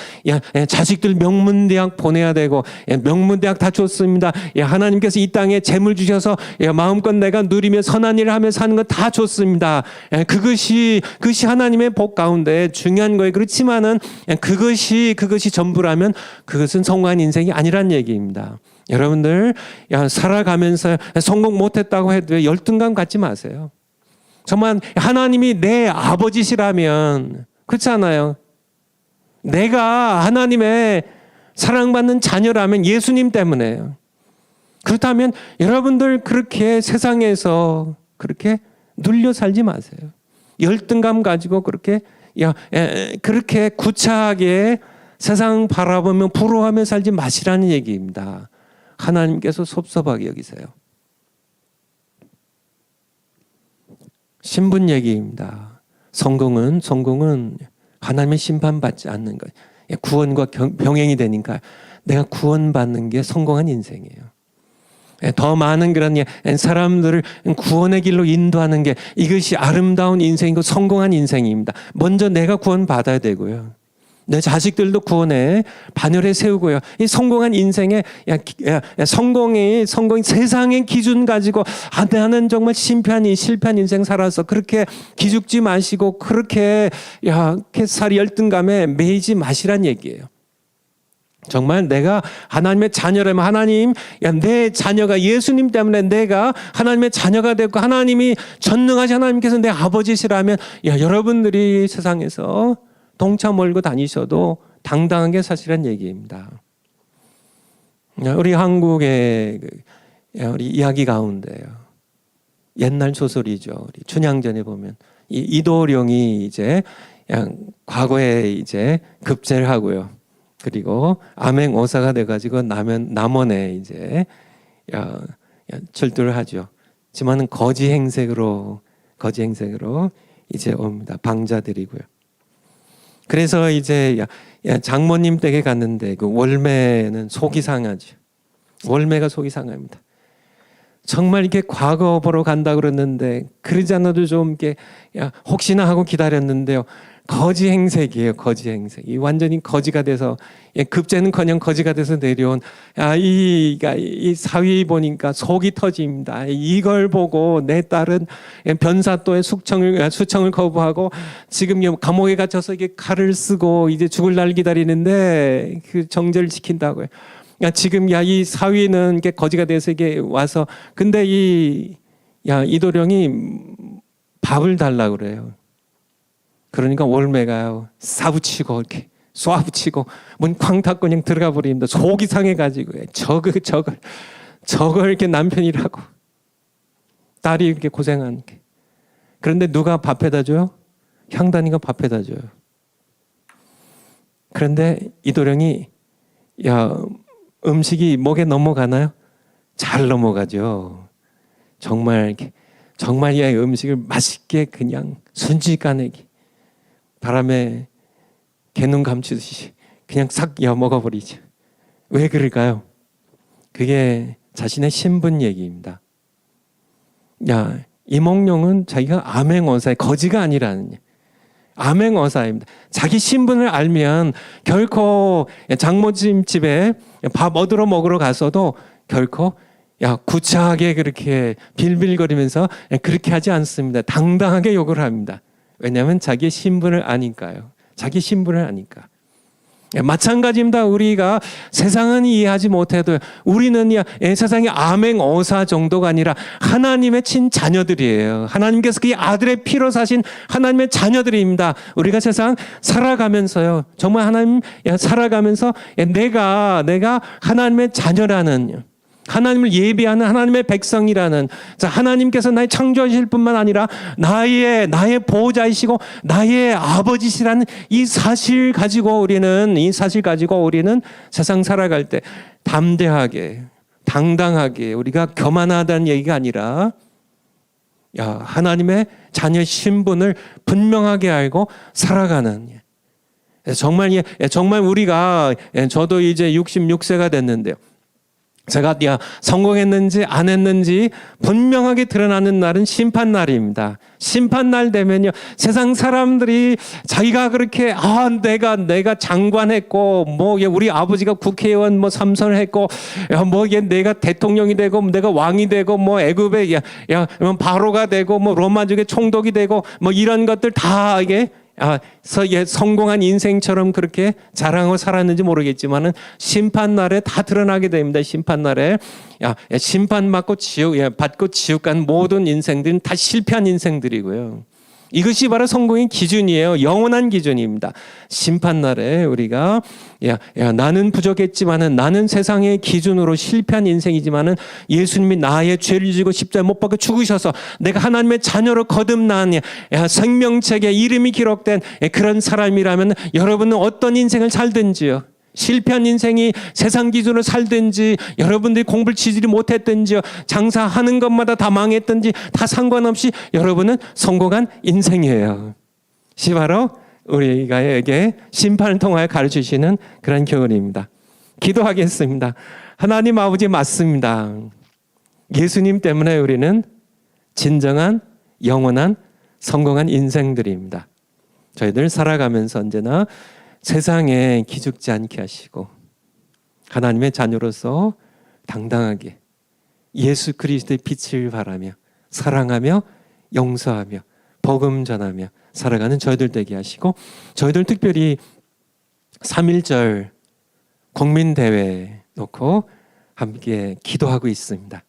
자식들 명문대학 보내야 되고 명문대학 다 좋습니다. 하나님께서 이 땅에 재물 주셔서 마음껏 내가 누리며 선한 일을 하며 사는 건 다 좋습니다. 그것이 하나님의 복 가운데 중요한 거예요. 그렇지만은 그것이 전부라면 그것은 성공한 인생이 아니란 얘기입니다. 여러분들 살아가면서 성공 못했다고 해도 열등감 갖지 마세요. 정말 하나님이 내 아버지시라면 그렇잖아요. 내가 하나님의 사랑받는 자녀라면 예수님 때문에요. 그렇다면 여러분들 그렇게 세상에서 그렇게 눌려 살지 마세요. 열등감 가지고 그렇게 구차하게 세상 바라보며 부러워하며 살지 마시라는 얘기입니다. 하나님께서 섭섭하게 여기세요. 신분 얘기입니다. 성공은 하나님의 심판받지 않는 거예요. 구원과 병행이 되니까 내가 구원받는 게 성공한 인생이에요. 더 많은 그런 사람들을 구원의 길로 인도하는 게 이것이 아름다운 인생이고 성공한 인생입니다. 먼저 내가 구원받아야 되고요. 내 자식들도 구원에 반열에 세우고요. 이 성공한 인생에 성공이 세상의 기준 가지고 나는 정말 실패한 인생 살아서 그렇게 기죽지 마시고 그렇게 살이 열등감에 매이지 마시란 얘기예요. 정말 내가 하나님의 자녀라면 하나님, 내 자녀가 예수님 때문에 내가 하나님의 자녀가 됐고 하나님이 전능하신 하나님께서 내 아버지시라면 여러분들이 세상에서 동차 몰고 다니셔도 당당하게 사시란 얘기입니다. 우리 한국의 우리 이야기 가운데요. 옛날 소설이죠. 우리 춘향전에 보면 이도령이 이제 과거에 이제 급제를 하고요. 그리고 암행어사가 돼가지고 남원에 이제 출두를 하죠. 하지만은 거지 행색으로 이제 옵니다. 방자들이고요. 그래서 이제 장모님 댁에 갔는데 그 월매는 속이 상하죠. 월매가 속이 상합니다. 정말 이렇게 과거 보러 간다 그랬는데 그러지 않아도 좀 이렇게 혹시나 하고 기다렸는데요. 거지 행색이에요. 거지 행색. 이 완전히 거지가 돼서 급제는커녕 거지가 돼서 내려온 이 사위 보니까 속이 터집니다. 이걸 보고 내 딸은 변사또의 수청을 거부하고 지금 감옥에 갇혀서 이게 칼을 쓰고 이제 죽을 날 기다리는데 그 정죄를 지킨다고요. 지금 이 사위는 이게 거지가 돼서 이게 와서 근데 이도령이 밥을 달라고 그래요. 그러니까 월매가요 싸붙이고 이렇게 쏴붙이고 문 쾅 닫고 그냥 들어가 버립니다. 속이 상해가지고 저걸 이렇게 남편이라고 딸이 이렇게 고생하니까. 그런데 누가 밥해다 줘요? 향단이가 밥해다 줘요. 그런데 이도령이 음식이 목에 넘어가나요? 잘 넘어가죠. 정말 이 음식을 맛있게 그냥 순식간에 바람에 개눈 감추듯이 그냥 싹 먹어버리죠. 왜 그럴까요? 그게 자신의 신분 얘기입니다. 이몽룡은 자기가 암행어사의 거지가 아니라는 암행어사입니다. 자기 신분을 알면 결코 장모님 집에 밥 얻으러 먹으러 가서도 결코 구차하게 그렇게 빌빌거리면서 그렇게 하지 않습니다. 당당하게 욕을 합니다. 왜냐하면 자기의 신분을 아니까요. 자기 신분을 아니까. 마찬가지입니다. 우리가 세상은 이해하지 못해도 우리는 세상의 암행어사 정도가 아니라 하나님의 친자녀들이에요. 하나님께서 그 아들의 피로 사신 하나님의 자녀들입니다. 우리가 세상 살아가면서요. 정말 하나님 살아가면서 내가 하나님의 자녀라는 하나님을 예비하는 하나님의 백성이라는 하나님께서 나의 창조하실 뿐만 아니라 나의 보호자이시고 나의 아버지시라는 이 사실 가지고 우리는 세상 살아갈 때 담대하게 당당하게 우리가 교만하다는 얘기가 아니라 하나님의 자녀 신분을 분명하게 알고 살아가는 정말 우리가 저도 이제 66세가 됐는데요. 제가 성공했는지 안 했는지 분명하게 드러나는 날은 심판날입니다. 심판날 되면요 세상 사람들이 자기가 그렇게 내가 장관했고 우리 아버지가 국회의원 삼선을 했고 내가 대통령이 되고 내가 왕이 되고 애굽의 바로가 되고 로마족의 총독이 되고 이런 것들 다 이게 성공한 인생처럼 그렇게 자랑하고 살았는지 모르겠지만은 심판날에 다 드러나게 됩니다. 심판날에 심판받고 받고 지옥 간 모든 인생들은 다 실패한 인생들이고요. 이것이 바로 성공의 기준이에요. 영원한 기준입니다. 심판날에 우리가 나는 부족했지만은 나는 세상의 기준으로 실패한 인생이지만은 예수님이 나의 죄를 지고 십자가에 못 박혀 죽으셔서 내가 하나님의 자녀로 거듭난 생명책에 이름이 기록된 그런 사람이라면 여러분은 어떤 인생을 살든지요. 실패한 인생이 세상 기준으로 살든지 여러분들이 공부를 치지 못했든지 장사하는 것마다 다 망했든지 다 상관없이 여러분은 성공한 인생이에요. 이 바로 우리에게 심판을 통하여 가르치시는 그런 교훈입니다. 기도하겠습니다. 하나님 아버지 맞습니다. 예수님 때문에 우리는 진정한 영원한 성공한 인생들입니다. 저희들 살아가면서 언제나 세상에 기죽지 않게 하시고 하나님의 자녀로서 당당하게 예수 그리스도의 빛을 바라며 사랑하며 용서하며 복음 전하며 살아가는 저희들 되게 하시고 저희들 특별히 3.1절 국민대회 놓고 함께 기도하고 있습니다.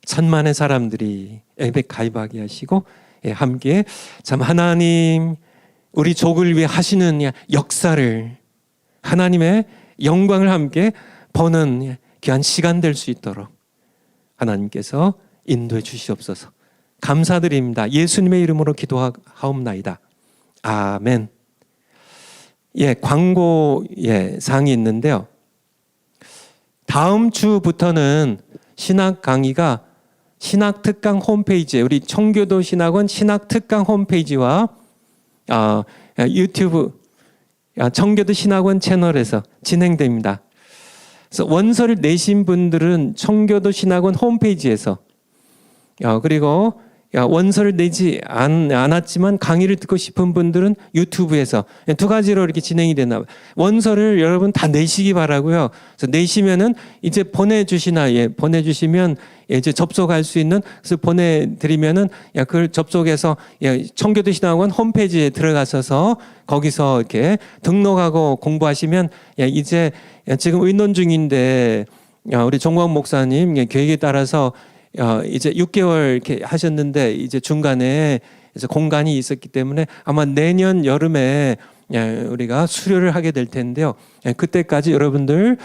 천만의 사람들이 예배 가입하게 하시고 함께 참 하나님 우리 족을 위해 하시는 역사를 하나님의 영광을 함께 보는 귀한 시간 될 수 있도록 하나님께서 인도해 주시옵소서. 감사드립니다. 예수님의 이름으로 기도하옵나이다. 아멘. 광고 사항이 있는데요. 다음 주부터는 신학 강의가 신학특강 홈페이지에 우리 청교도 신학원 신학특강 홈페이지와 유튜브 청교도 신학원 채널에서 진행됩니다. 그래서 원서를 내신 분들은 청교도 신학원 홈페이지에서 그리고 원서를 내지 않았지만 강의를 듣고 싶은 분들은 유튜브에서 두 가지로 이렇게 진행이 되나 봐요. 원서를 여러분 다 내시기 바라고요. 그래서 내시면은 이제 보내주시면 이제 접속할 수 있는, 그래서 보내드리면은 그걸 접속해서 청교도 신학원 홈페이지에 들어가셔서 거기서 이렇게 등록하고 공부하시면 이제 지금 의논 중인데 우리 종광 목사님 계획에 따라서 이제 6개월 이렇게 하셨는데 이제 중간에 이제 공간이 있었기 때문에 아마 내년 여름에 우리가 수료를 하게 될 텐데요. 그때까지 여러분들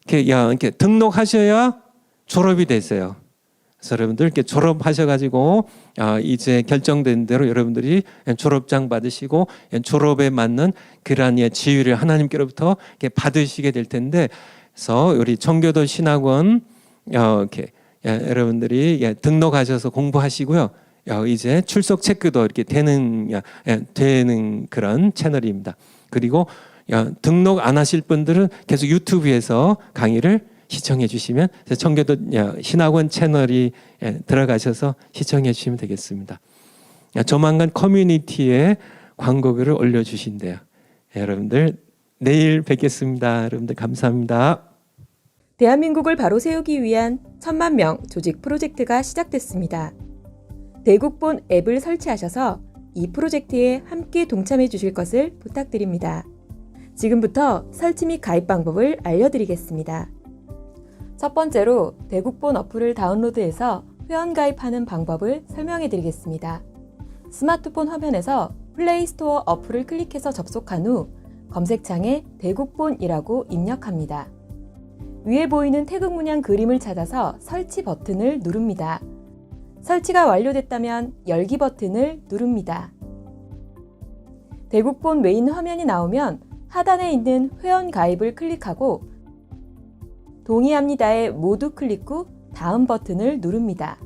이렇게 등록하셔야 졸업이 되세요. 그래서 여러분들 이렇게 졸업하셔가지고 이제 결정된 대로 여러분들이 졸업장 받으시고 졸업에 맞는 그러한 지위를 하나님께로부터 이렇게 받으시게 될 텐데, 그래서 우리 청교도 신학원 이렇게 여러분들이 등록하셔서 공부하시고요. 이제 출석 체크도 이렇게 되는 그런 채널입니다. 그리고 등록 안 하실 분들은 계속 유튜브에서 강의를 시청해 주시면 청교도 신학원 채널이 들어가셔서 시청해 주시면 되겠습니다. 조만간 커뮤니티에 광고글을 올려주신대요. 여러분들 내일 뵙겠습니다. 여러분들 감사합니다. 대한민국을 바로 세우기 위한 1000만 명 조직 프로젝트가 시작됐습니다. 대국본 앱을 설치하셔서 이 프로젝트에 함께 동참해 주실 것을 부탁드립니다. 지금부터 설치 및 가입 방법을 알려드리겠습니다. 첫 번째로 대국본 어플을 다운로드해서 회원 가입하는 방법을 설명해 드리겠습니다. 스마트폰 화면에서 플레이스토어 어플을 클릭해서 접속한 후 검색창에 대국본이라고 입력합니다. 위에 보이는 태극 문양 그림을 찾아서 설치 버튼을 누릅니다. 설치가 완료됐다면 열기 버튼을 누릅니다. 대국본 메인 화면이 나오면 하단에 있는 회원 가입을 클릭하고 동의합니다에 모두 클릭 후 다음 버튼을 누릅니다.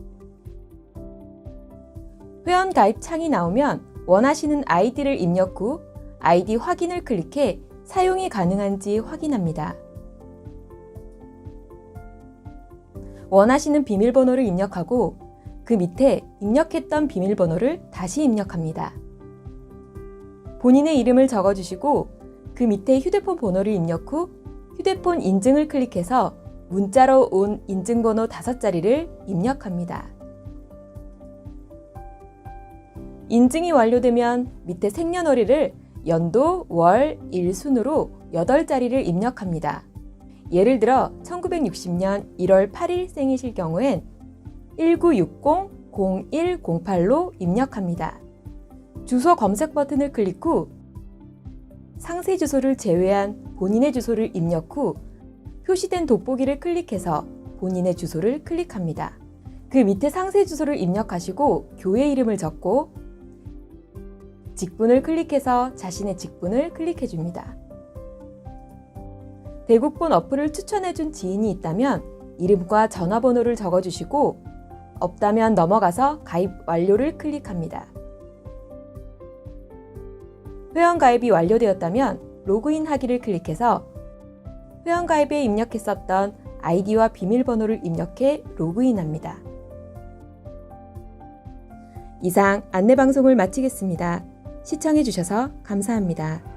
회원 가입 창이 나오면 원하시는 아이디를 입력 후 아이디 확인을 클릭해 사용이 가능한지 확인합니다. 원하시는 비밀번호를 입력하고 그 밑에 입력했던 비밀번호를 다시 입력합니다. 본인의 이름을 적어주시고 그 밑에 휴대폰 번호를 입력 후 휴대폰 인증을 클릭해서 문자로 온 인증번호 5자리를 입력합니다. 인증이 완료되면 밑에 생년월일을 연도, 월, 일 순으로 8자리를 입력합니다. 예를 들어 1960년 1월 8일 생이실 경우엔 1960-0108로 입력합니다. 주소 검색 버튼을 클릭 후 상세 주소를 제외한 본인의 주소를 입력 후 표시된 돋보기를 클릭해서 본인의 주소를 클릭합니다. 그 밑에 상세 주소를 입력하시고 교회 이름을 적고 직분을 클릭해서 자신의 직분을 클릭해 줍니다. 대국본 어플을 추천해준 지인이 있다면 이름과 전화번호를 적어주시고 없다면 넘어가서 가입 완료를 클릭합니다. 회원 가입이 완료되었다면 로그인 하기를 클릭해서 회원 가입에 입력했었던 아이디와 비밀번호를 입력해 로그인합니다. 이상 안내방송을 마치겠습니다. 시청해주셔서 감사합니다.